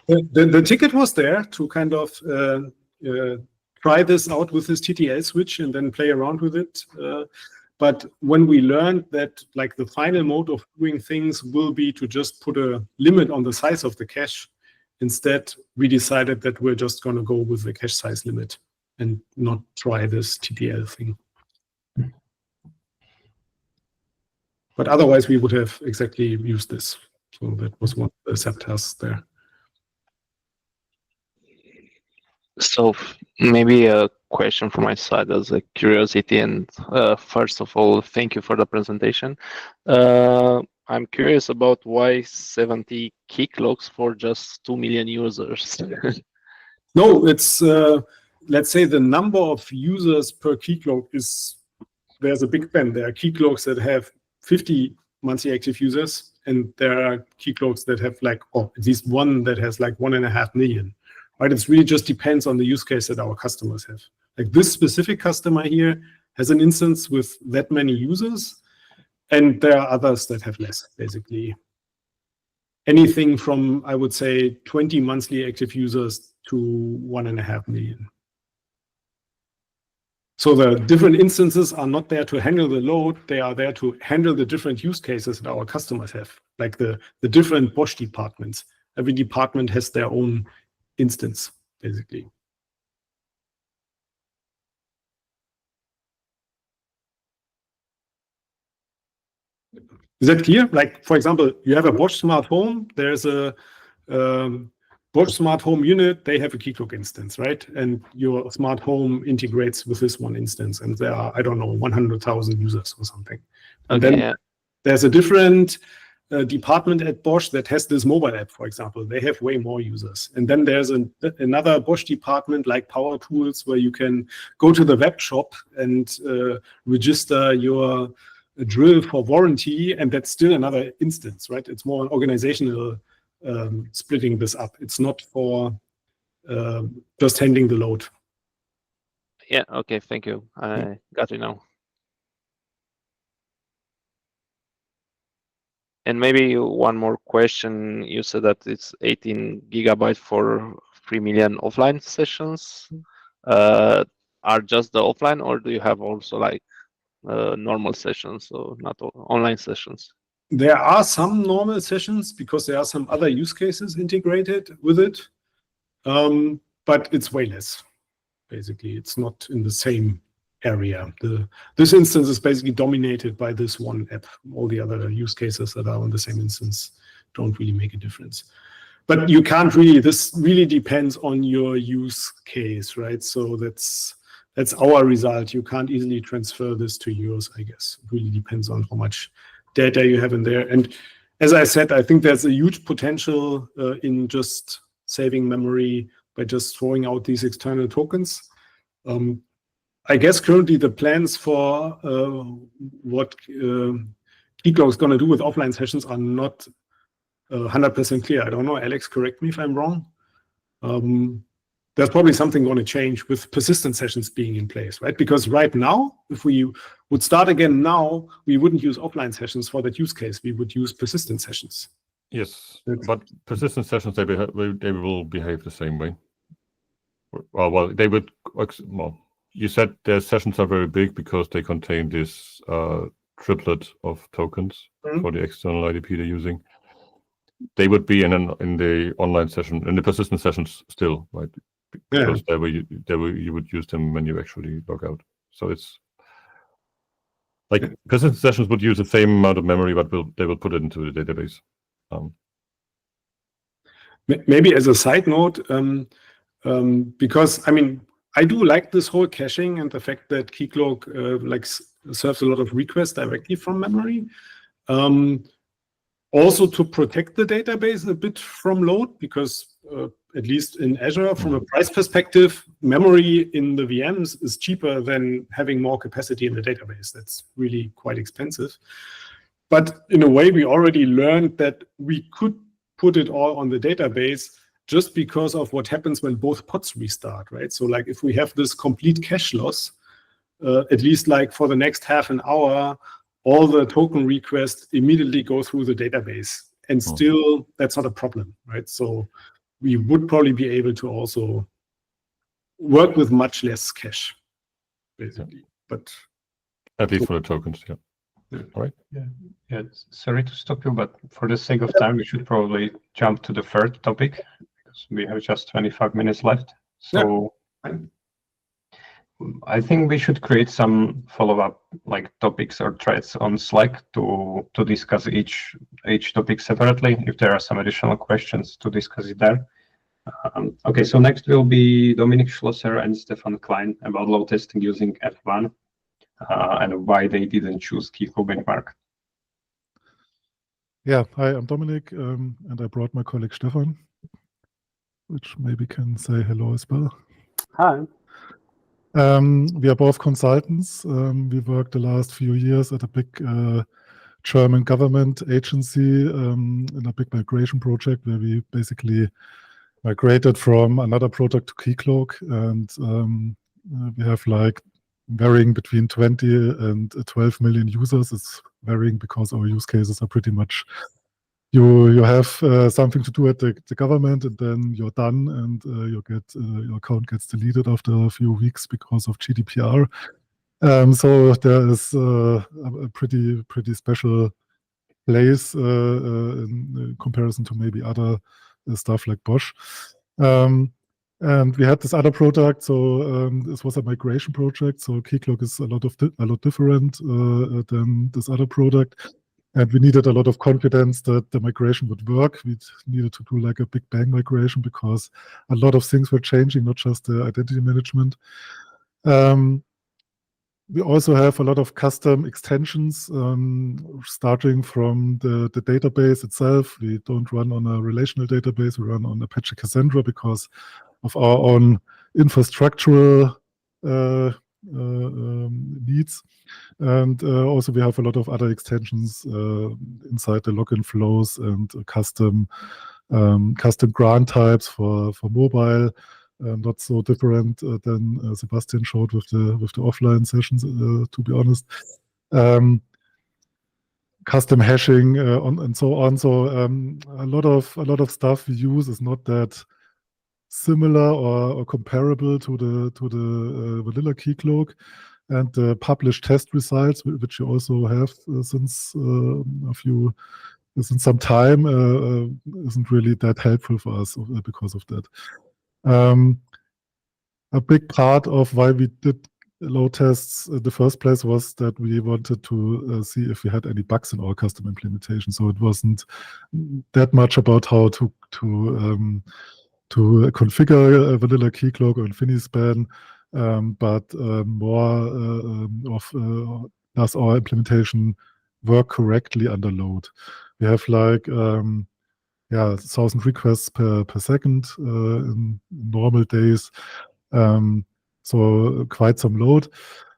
The ticket was there to kind of try this out with this TTL switch and then play around with it. But when we learned that like the final mode of doing things will be to just put a limit on the size of the cache, instead we decided that we're just going to go with the cache size limit and not try this TTL thing. But otherwise we would have exactly used this. So that was one of the sub-tasks there. So maybe a question from my side as a curiosity, and first of all, thank you for the presentation. I'm curious about why 70 Keycloaks for just 2 million users. No, it's let's say the number of users per Keycloak is, there's a big band. There are Keycloaks that have 50 monthly active users, and there are Keycloaks that have like, or at least one that has like 1.5 million. Right? It really just depends on the use case that our customers have. Like this specific customer here has an instance with that many users, and there are others that have less, basically. Anything from, I would say, 20 monthly active users to 1.5 million. So the different instances are not there to handle the load, they are there to handle the different use cases that our customers have, like the different Bosch departments. Every department has their own instance, basically. Is that clear? Like, for example, you have a Bosch smart home, there's a Bosch smart home unit, they have a Keycloak instance, right? And your smart home integrates with this one instance, and there are, I don't know, 100,000 users or something. And then there's a different department at Bosch that has this mobile app, for example. They have way more users. And then there's another Bosch department like Power Tools where you can go to the web shop and register your drill for warranty, and that's still another instance, right? It's more an organizational splitting this up. It's not for just handling the load. Yeah, okay, thank you. I got it now. And maybe one more question. You said that it's 18 gigabytes for 3 million offline sessions. Are just the offline, or do you have also like normal sessions, so not online sessions? There are some normal sessions because there are some other use cases integrated with it, but it's way less. Basically, it's not in the same area. This instance is basically dominated by this one app. All the other use cases that are on the same instance don't really make a difference. But you can't really, this really depends on your use case, right? So that's our result. You can't easily transfer this to yours, I guess. It really depends on how much data you have in there. And as I said, I think there's a huge potential in just saving memory by just throwing out these external tokens. I guess currently the plans for what Keycloak is going to do with offline sessions are not 100% clear. I don't know, Alex, correct me if I'm wrong. There's probably something going to change with persistent sessions being in place, right? Because right now, if we would start again now, we wouldn't use offline sessions for that use case. We would use persistent sessions. Yes, but persistent sessions, they will behave the same way. Well, they would. Well, you said their sessions are very big because they contain this triplet of tokens for the external IDP they're using. They would be in the online session, in the persistent sessions still, right? Because you would use them when you actually log out. So it's like persistent sessions would use the same amount of memory, but they will put it into the database. Maybe as a side note, because I mean, I do like this whole caching and the fact that Keycloak serves a lot of requests directly from memory. Also to protect the database a bit from load, because at least in Azure, from a price perspective, memory in the VMs is cheaper than having more capacity in the database. That's really quite expensive. But in a way, we already learned that we could put it all on the database just because of what happens when both pods restart, right? So like if we have this complete cache loss, at least like for the next half an hour, all the token requests immediately go through the database, and still that's not a problem, right? So we would probably be able to also work with much less cache, basically. But at least for the tokens, yeah. All right. Yeah. Sorry to stop you, but for the sake of time, we should probably jump to the third topic because we have just 25 minutes left. So I think we should create some follow-up like topics or threads on Slack to discuss each topic separately. If there are some additional questions, to discuss it there. Okay, so next will be Dominik Schlosser and Stefan Klein about load testing using F1 and why they didn't choose Keycloak benchmark. Yeah, hi, I'm Dominik, and I brought my colleague Stefan, which maybe can say hello as well. Hi. We are both consultants. We worked the last few years at a big German government agency in a big migration project where we basically migrated from another product to Keycloak, and we have like varying between 20 and 12 million users. It's varying because our use cases are pretty much you have something to do at the government, and then you're done, and your account gets deleted after a few weeks because of GDPR. So there is a pretty special place in comparison to maybe other stuff like Bosch. And we had this other product, so this was a migration project. So Keycloak is a lot different than this other product. And we needed a lot of confidence that the migration would work. We needed to do like a big bang migration because a lot of things were changing, not just the identity management. We also have a lot of custom extensions, starting from the database itself. We don't run on a relational database. We run on Apache Cassandra because of our own infrastructural needs. And also we have a lot of other extensions inside the login flows and custom grant types for mobile. Not so different than Sebastian showed with the offline sessions, to be honest. custom hashing and so on. So a lot of stuff we use is not that similar or comparable to the vanilla Keycloak, and the published test results, which you also have since some time, isn't really that helpful for us because of that. A big part of why we did load tests in the first place was that we wanted to see if we had any bugs in our custom implementation. So it wasn't that much about how to configure a vanilla Keycloak or InfiniSpan, but more of does our implementation work correctly under load. We have like 1,000 requests per second in normal days, so quite some load.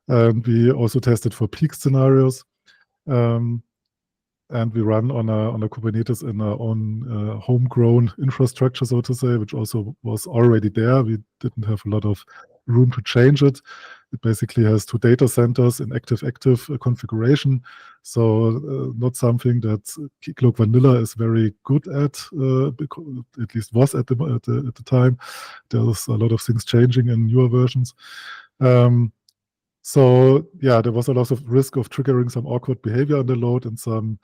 We also tested for peak scenarios, and we run on a Kubernetes in our own homegrown infrastructure, so to say, which also was already there. We didn't have a lot of room to change it. It basically has 2 data centers in active configuration. So not something that Keycloak Vanilla is very good at, because at least was at the time. There's a lot of things changing in newer versions. So yeah, there was a lot of risk of triggering some awkward behavior under load and some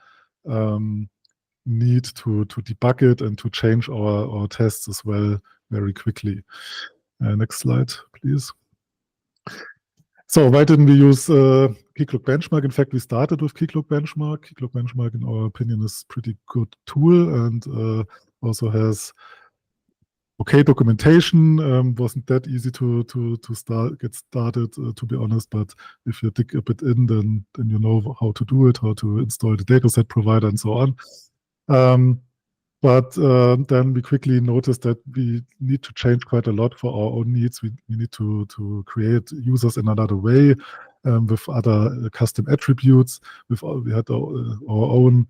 need to debug it and to change our tests as well very quickly. Next slide, please. So why didn't we use Keycloak Benchmark? In fact, we started with Keycloak Benchmark. Keycloak Benchmark, in our opinion, is a pretty good tool and also has okay documentation. Wasn't that easy to get started, to be honest. But if you dig a bit in, then you know how to do it, how to install the dataset provider, and so on. But then we quickly noticed that we need to change quite a lot for our own needs. We need to create users in another way, with other custom attributes. We had our own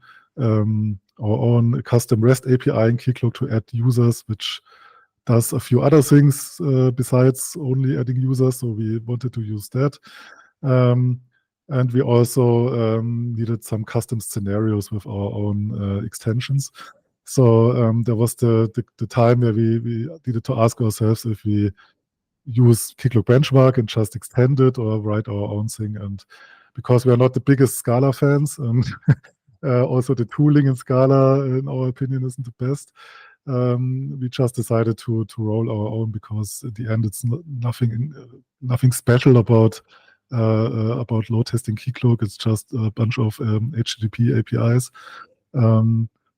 custom REST API in Keycloak to add users, which does a few other things besides only adding users. So we wanted to use that. And we also needed some custom scenarios with our own extensions. So there was the time where we needed to ask ourselves if we use Keycloak Benchmark and just extend it or write our own thing. And because we are not the biggest Scala fans, and also the tooling in Scala, in our opinion, isn't the best, we just decided to roll our own, because at the end it's nothing special about load testing Keycloak. It's just a bunch of HTTP APIs.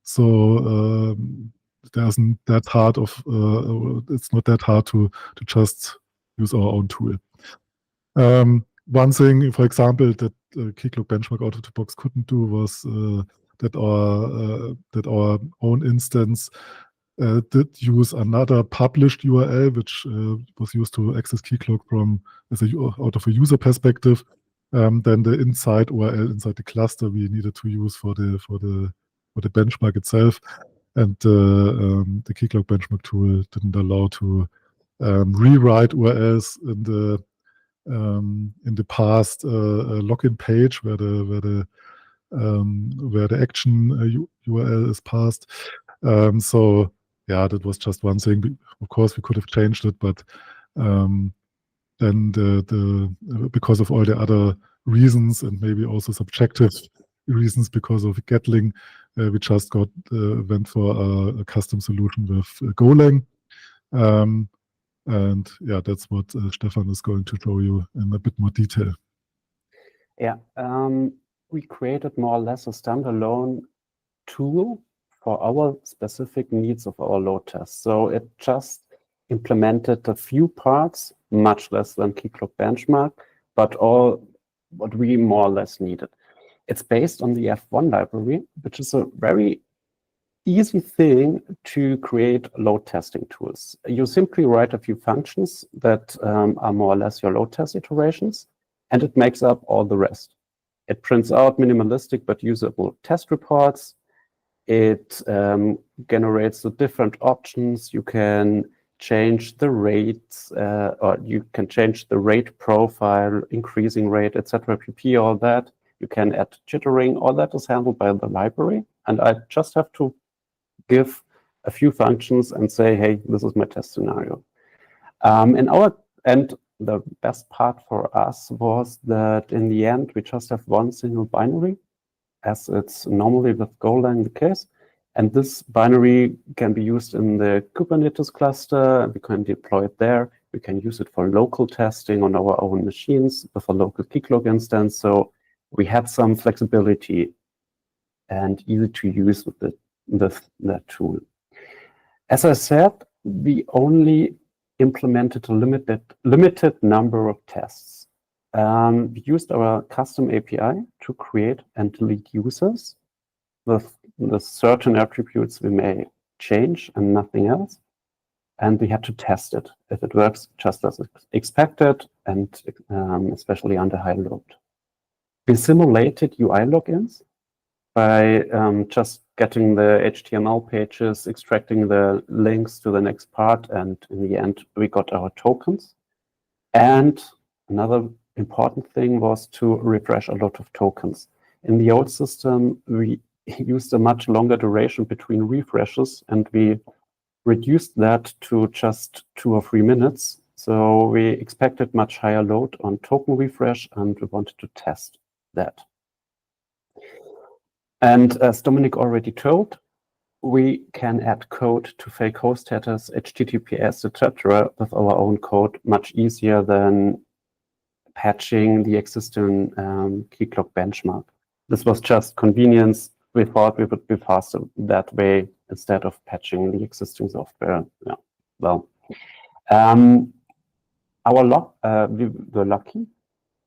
So it's not that hard to just use our own tool. One thing, for example, that Keycloak Benchmark out of the box couldn't do was that our own instance did use another published URL, which was used to access Keycloak out of a user perspective. Then the inside URL inside the cluster we needed to use for the benchmark itself, and the Keycloak Benchmark tool didn't allow to rewrite URLs in the past login page where the action URL is passed. So yeah, that was just one thing. Of course, we could have changed it, but then because of all the other reasons and maybe also subjective reasons because of Gatling, we just went for a custom solution with Golang. And yeah, that's what Stefan is going to show you in a bit more detail. Yeah, we created more or less a standalone tool for our specific needs of our load test. So it just implemented a few parts, much less than Keycloak Benchmark, but all what we more or less needed. It's based on the F1 library, which is a very easy thing to create load testing tools. You simply write a few functions that are more or less your load test iterations, and it makes up all the rest. It prints out minimalistic but usable test reports. It generates the different options. You can change the rates, or you can change the rate profile, increasing rate, etc., pp, all that. You can add jittering. All that is handled by the library. And I just have to give a few functions and say, hey, this is my test scenario. And the best part for us was that in the end, we just have one single binary, as it's normally with Golang the case. And this binary can be used in the Kubernetes cluster. We can deploy it there. We can use it for local testing on our own machines with a local Keycloak instance. So we had some flexibility and easy to use with that tool. As I said, we only implemented a limited number of tests. We used our custom API to create and delete users with the certain attributes we may change and nothing else. And we had to test it if it works just as expected, and especially under high load. We simulated UI logins by just getting the HTML pages, extracting the links to the next part, and in the end, we got our tokens. And another important thing was to refresh a lot of tokens. In the old system, we used a much longer duration between refreshes, and we reduced that to just 2 or 3 minutes. So we expected much higher load on token refresh, and we wanted to test that. And as Dominic already told, we can add code to fake host headers, HTTPS, etc. with our own code much easier than patching the existing Keycloak benchmark. This was just convenience. We thought we would be faster that way instead of patching the existing software. Yeah. Well, we were lucky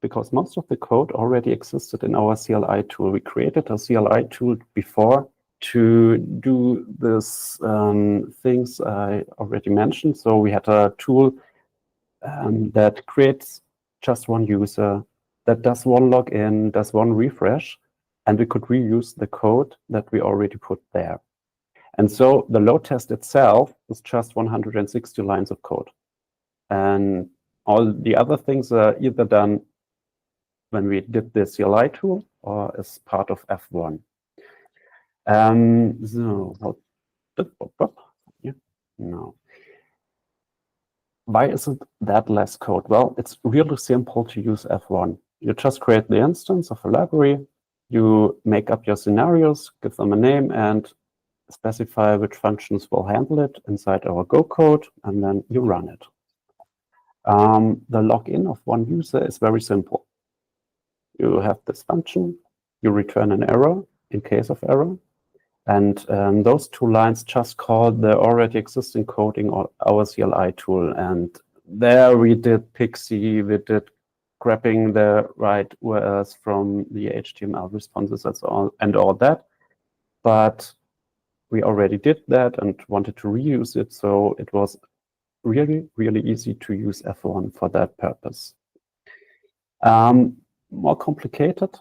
because most of the code already existed in our CLI tool. We created a CLI tool before to do this things I already mentioned. So we had a tool that creates just one user, that does one login, does one refresh, and we could reuse the code that we already put there. And so the load test itself is just 160 lines of code. And all the other things are either done when we did the CLI tool or as part of F1. No. Why isn't that less code? Well, it's really simple to use F1. You just create the instance of a library, you make up your scenarios, give them a name, and specify which functions will handle it inside our Go code, and then you run it. The login of one user is very simple. You have this function, you return an error in case of error, and those 2 lines just call the already existing coding of our CLI tool. And there we did Pixie, we did grabbing the right URLs from the HTML responses and all that. But we already did that and wanted to reuse it, so it was really, really easy to use F1 for that purpose. More complicated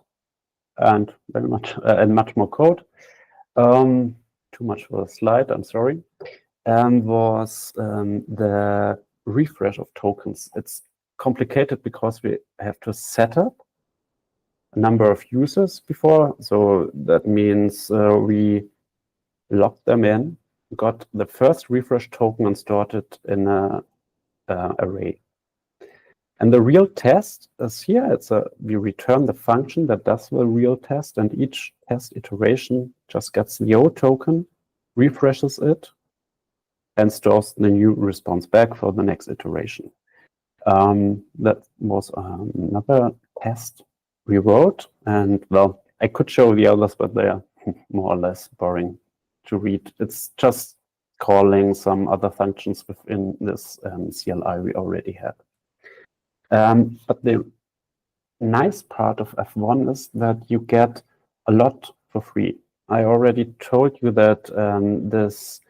and very much and much more code. Too much for a slide, I'm sorry. Was the refresh of tokens. It's complicated because we have to set up a number of users before. So that means we logged them in, got the first refresh token and stored it in an array. And the real test is here. We return the function that does the real test, and each test iteration just gets the old token, refreshes it, and stores the new response back for the next iteration. That was another test we wrote, and well, I could show the others, but they are more or less boring to read. It's just calling some other functions within this CLI we already had. But the nice part of F1 is that you get a lot for free. I already told you that this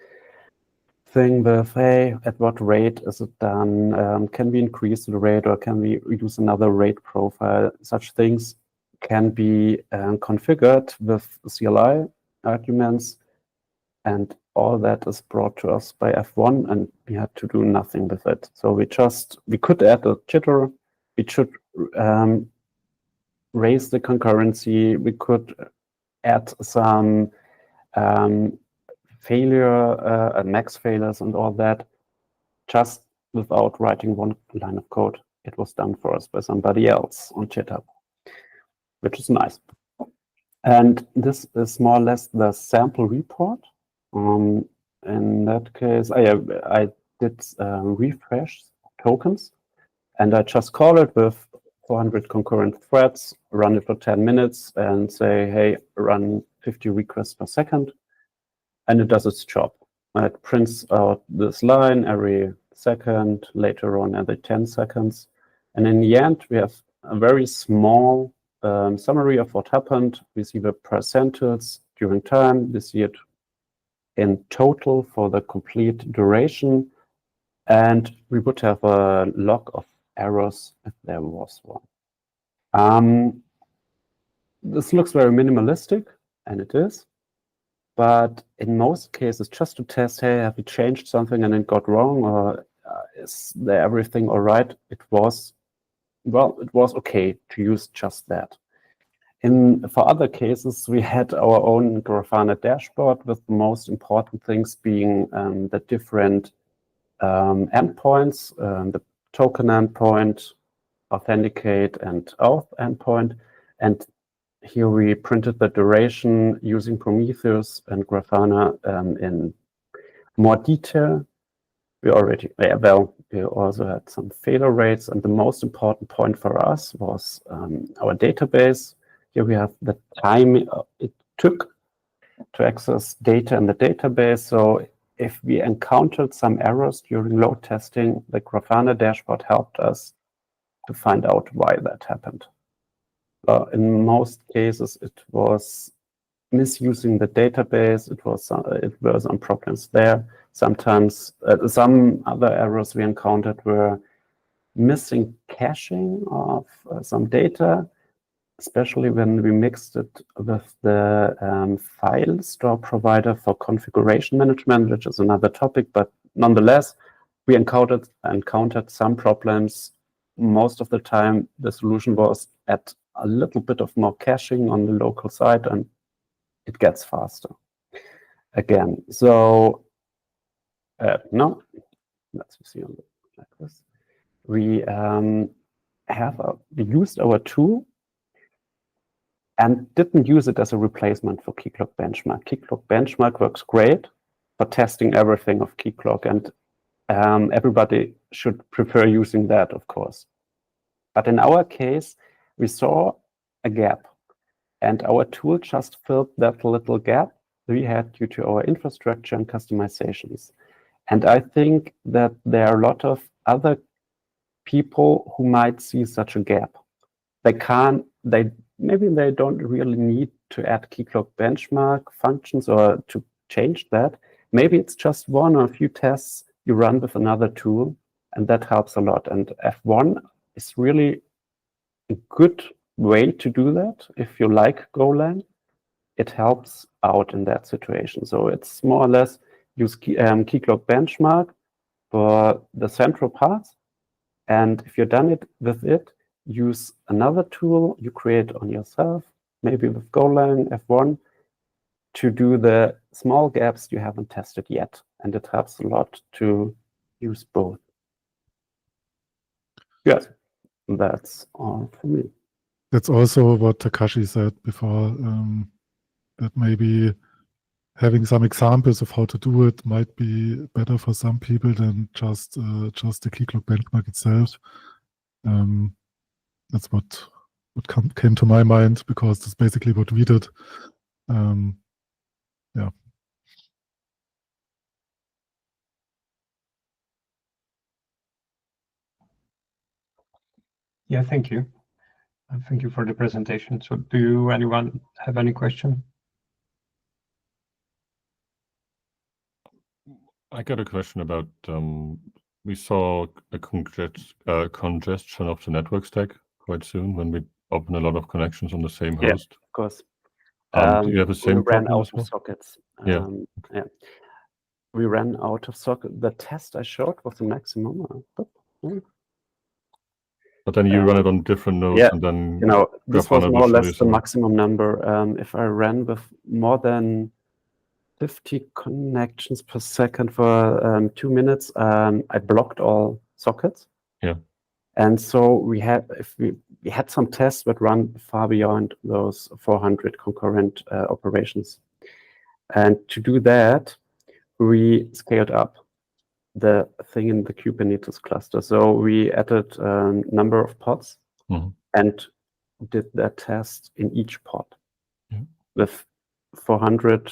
thing with, hey, at what rate is it done? Can we increase the rate, or can we use another rate profile? Such things can be configured with CLI arguments, and all that is brought to us by F1, and we had to do nothing with it. So we could add a jitter. We should raise the concurrency. We could add some failure, max failures and all that, just without writing one line of code. It was done for us by somebody else on GitHub, which is nice. And this is more or less the sample report. In that case, I did refresh tokens, and I just call it with 400 concurrent threads, run it for 10 minutes, and say, hey, run 50 requests per second, and it does its job. It prints out this line every second, later on every 10 seconds. And in the end, we have a very small summary of what happened. We see the percentage during time. We see it in total for the complete duration. And we would have a log of errors if there was one. This looks very minimalistic, and it is. But in most cases, just to test, hey, have we changed something and it got wrong, or is there everything all right? It was okay to use just that. For other cases, we had our own Grafana dashboard with the most important things being the different endpoints, the token endpoint, authenticate, and auth endpoint. And here we printed the duration using Prometheus and Grafana in more detail. We also had some failure rates, and the most important point for us was our database. Here we have the time it took to access data in the database. So if we encountered some errors during load testing, the Grafana dashboard helped us to find out why that happened. In most cases, it was misusing the database. It was some problems there. Sometimes some other errors we encountered were missing caching of some data, especially when we mixed it with the file store provider for configuration management, which is another topic. But nonetheless, we encountered some problems. Most of the time, the solution was at a little bit of more caching on the local side, and it gets faster again. So no, let's see on the like this. We used our tool and didn't use it as a replacement for Keycloak Benchmark. Keycloak Benchmark works great for testing everything of Keycloak, and everybody should prefer using that, of course. But in our case, we saw a gap, and our tool just filled that little gap we had due to our infrastructure and customizations. And I think that there are a lot of other people who might see such a gap. Maybe they don't really need to add Keycloak benchmark functions or to change that. Maybe it's just one or a few tests you run with another tool, and that helps a lot. And F1 is really a good way to do that. If you like Golang, it helps out in that situation. So it's more or less use Keycloak benchmark for the central parts. And if you're done with it, use another tool you create on yourself, maybe with Golang F1, to do the small gaps you haven't tested yet. And it helps a lot to use both. Yes, that's all for me. That's also what Takashi said before, that maybe having some examples of how to do it might be better for some people than just the Keycloak benchmark itself. That's what came to my mind, because that's basically what we did. Yeah. Yeah, thank you. Thank you for the presentation. So anyone have any question? I got a question about, we saw a congestion of the network stack quite soon when we open a lot of connections on the same host. Of course. Do you have the same we ran problem out as well? of sockets. Yeah. Yeah. We ran out of socket. The test I showed was the maximum. But then you run it on different nodes, yeah, and then you know, this was Grafana more or will show you less the something. maximum number. If I ran with more than 50 connections per second for 2 minutes, I blocked all sockets. Yeah. And so we had some tests that run far beyond those 400 concurrent operations. And to do that, we scaled up the thing in the Kubernetes cluster. So we added a number of pods and did that test in each pod with 400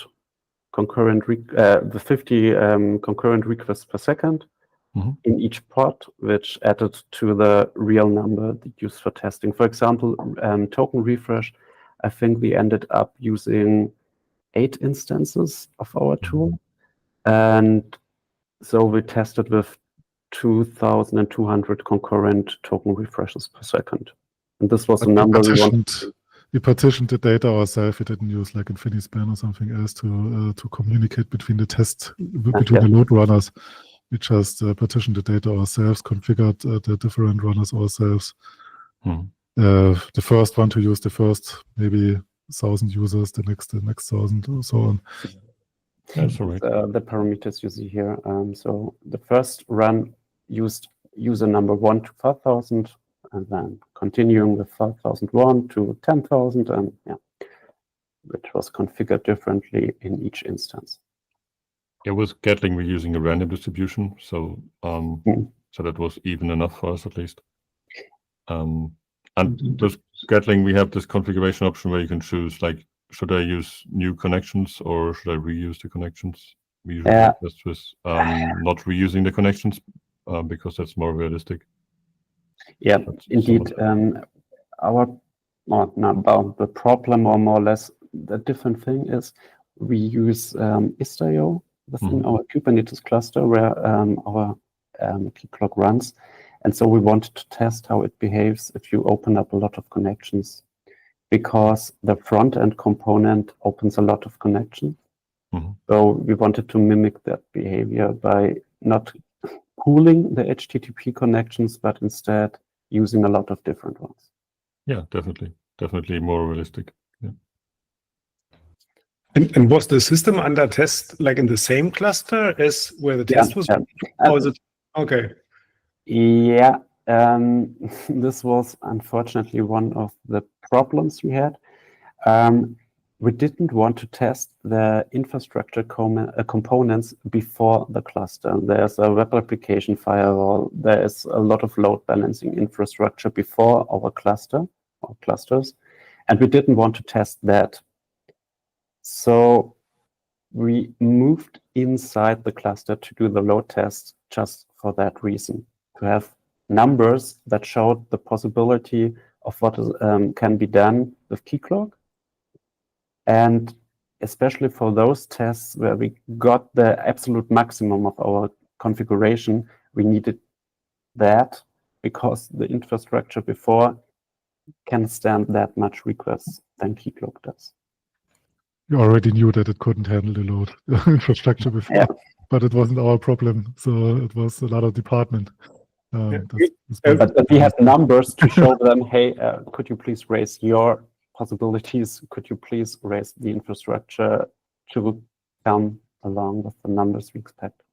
concurrent, the 50 concurrent requests per second in each pod, which added to the real number used for testing. For example, token refresh, I think we ended up using 8 instances of our tool. And so we tested with 2,200 concurrent token refreshes per second. And this was the number we wanted. We partitioned the data ourselves. We didn't use like InfiniSpan or something else to communicate between the tests, between the load runners. We just partitioned the data ourselves, configured the different runners ourselves. The first one to use the first maybe 1,000 users, the next 1,000, or so on. That's all right. The parameters you see here. So the first run used user number 1 to 5,000, and then continuing with 5,001 to 10,000, and which was configured differently in each instance. Yeah, with Gatling, we're using a random distribution, so so that was even enough for us at least. And with Gatling, we have this configuration option where you can choose, like, should I use new connections or should I reuse the connections? We usually test with not reusing the connections because that's more realistic. Yeah, indeed. The problem, or more or less the different thing, is we use Istio within our Kubernetes cluster where our Keycloak runs. And so we wanted to test how it behaves if you open up a lot of connections, because the front-end component opens a lot of connections. So we wanted to mimic that behavior by not pooling the HTTP connections, but instead using a lot of different ones. Yeah, definitely more realistic. Yeah. And was the system under test like in the same cluster as where the test was? Or was it? Okay. Yeah, this was unfortunately one of the problems we had. We didn't want to test the infrastructure components before the cluster. There's a web application firewall. There is a lot of load balancing infrastructure before our clusters, and we didn't want to test that. So we moved inside the cluster to do the load test just for that reason, to have numbers that showed the possibility of what can be done with Keycloak. And especially for those tests where we got the absolute maximum of our configuration, we needed that because the infrastructure before can stand that much requests than Keycloak does. You already knew that it couldn't handle the load infrastructure before, but it wasn't our problem. So it was another department. But we have numbers to show them, hey, could you please raise your possibilities? Could you please raise the infrastructure to come along with the numbers we expect?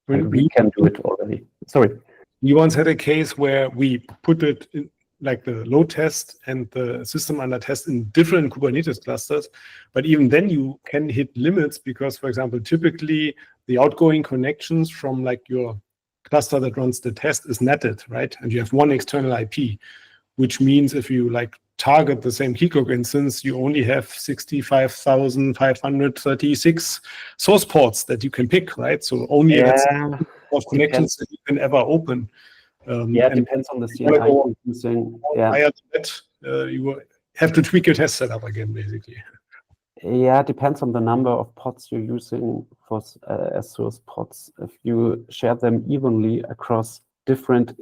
And we can do it already. Sorry. We once had a case where we put it in, like the load test and the system under test in different Kubernetes clusters. But even then you can hit limits because, for example, typically the outgoing connections from like your cluster that runs the test is netted, right? And you have one external IP, which means if you like target the same Keycloak instance, you only have 65,536 source ports that you can pick, right? So only of connections that you can ever open. It depends on the CNI you're using. Higher than that, you have to tweak your test setup again, basically. Yeah, it depends on the number of pods you're using for as source pods. If you share them evenly across different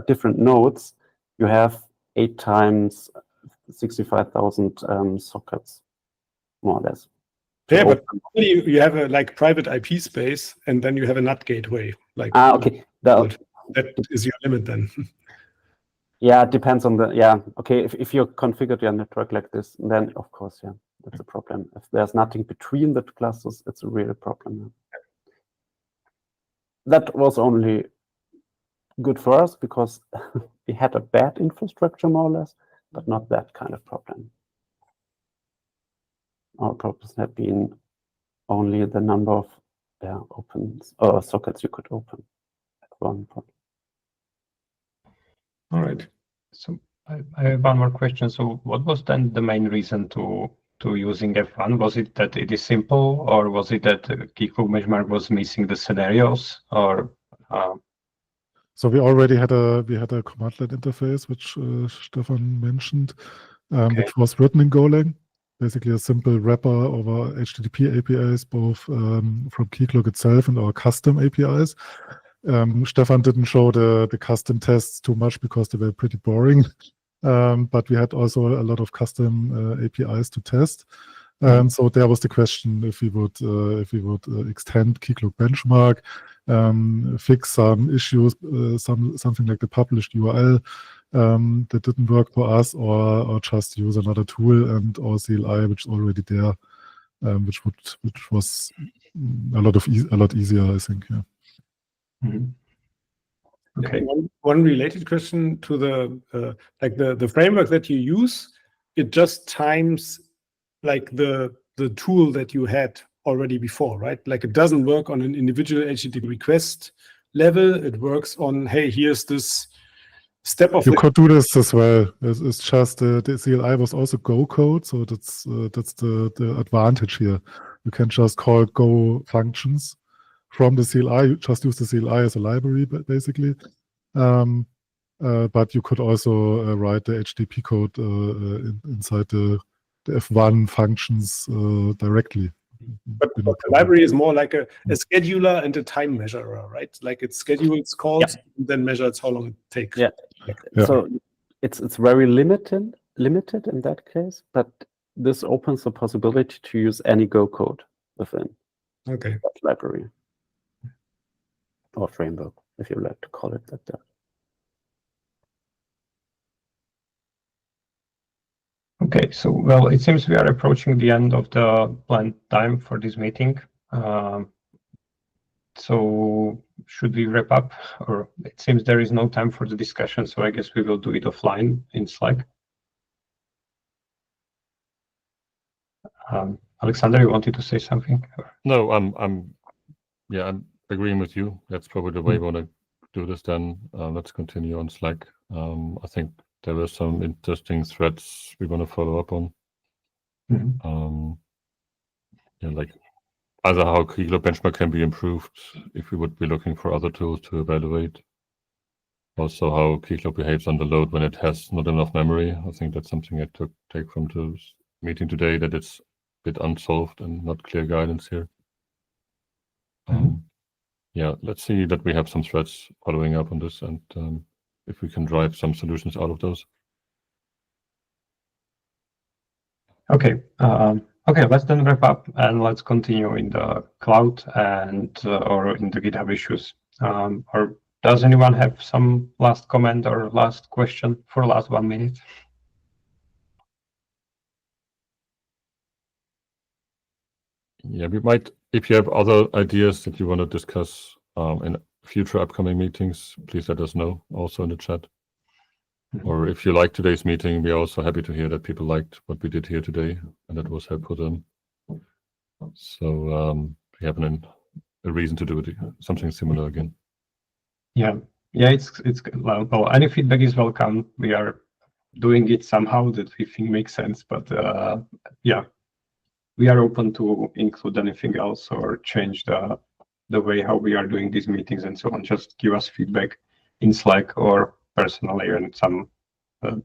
different nodes, you have 8 times 65,000 sockets, more or less. Yeah, but you have a like private IP space, and then you have a NAT gateway. Like okay. That is your limit then. Yeah, it depends on the, yeah, okay, if you configured your network like this, then of course, yeah, that's a problem. If there's nothing between the clusters, it's a real problem. Yeah. That was only good for us because we had a bad infrastructure more or less, but not that kind of problem. Our problems have been only the number of opens or sockets you could open at one point. All right. So I have one more question. So what was then the main reason to using F1? Was it that it is simple, or was it that Keycloak Benchmark was missing the scenarios, or? So we already had a command line interface, which Stefan mentioned, which was written in Golang. Basically a simple wrapper over HTTP APIs, both from Keycloak itself and our custom APIs. Stefan didn't show the custom tests too much because they were pretty boring. But we had also a lot of custom APIs to test. So there was the question if we would extend Keycloak Benchmark, fix some issues, something like the published URL that didn't work for us, or just use another tool and our CLI, which is already there, which was a lot easier, I think. Yeah. Mm-hmm. Okay. One related question to the like the framework that you use, it just times like the tool that you had already before, right? Like it doesn't work on an individual HTTP request level. It works on, hey, here's this step of. You could do this as well. It's just the CLI was also Go code, so that's the advantage here. You can just call Go functions from the CLI. You just use the CLI as a library, basically. But you could also write the HTTP code inside the F1 functions directly. But the library is more like a scheduler and a time measurer, right? Like it schedules calls, and then measures how long it takes. Yeah. So it's very limited in that case, but this opens the possibility to use any Go code within that library or framework, if you like to call it like that. Okay, so well, it seems we are approaching the end of the planned time for this meeting. So should we wrap up, or it seems there is no time for the discussion, so I guess we will do it offline in Slack. Alexander, you wanted to say something? No, I'm agreeing with you. That's probably the way we want to do this. Then let's continue on Slack. I think there were some interesting threads we want to follow up on. Like either how Keycloak Benchmark can be improved, if we would be looking for other tools to evaluate. Also, how Keycloak behaves under load when it has not enough memory. I think that's something I take from the meeting today, that it's a bit unsolved and not clear guidance here. Let's see that we have some threads following up on this, and if we can drive some solutions out of those. Okay. Okay, let's then wrap up and let's continue in the cloud and or in the GitHub issues. Or does anyone have some last comment or last question for last 1 minute? Yeah, we might, if you have other ideas that you want to discuss in future upcoming meetings, please let us know also in the chat. Or if you like today's meeting, we're also happy to hear that people liked what we did here today and that was helpful to them. So we have a reason to do something similar again. Yeah, it's well, any feedback is welcome. We are doing it somehow that we think makes sense, but yeah, we are open to include anything else or change the way how we are doing these meetings and so on. Just give us feedback in Slack or personally and some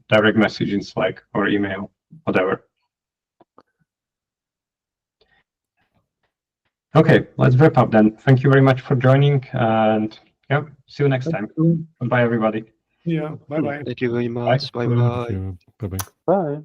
direct message in Slack or email, whatever. Okay, let's wrap up then. Thank you very much for joining, and yeah, see you next time. Goodbye, everybody. Yeah, bye-bye. Thank you very much. Bye-bye. Bye-bye. Bye.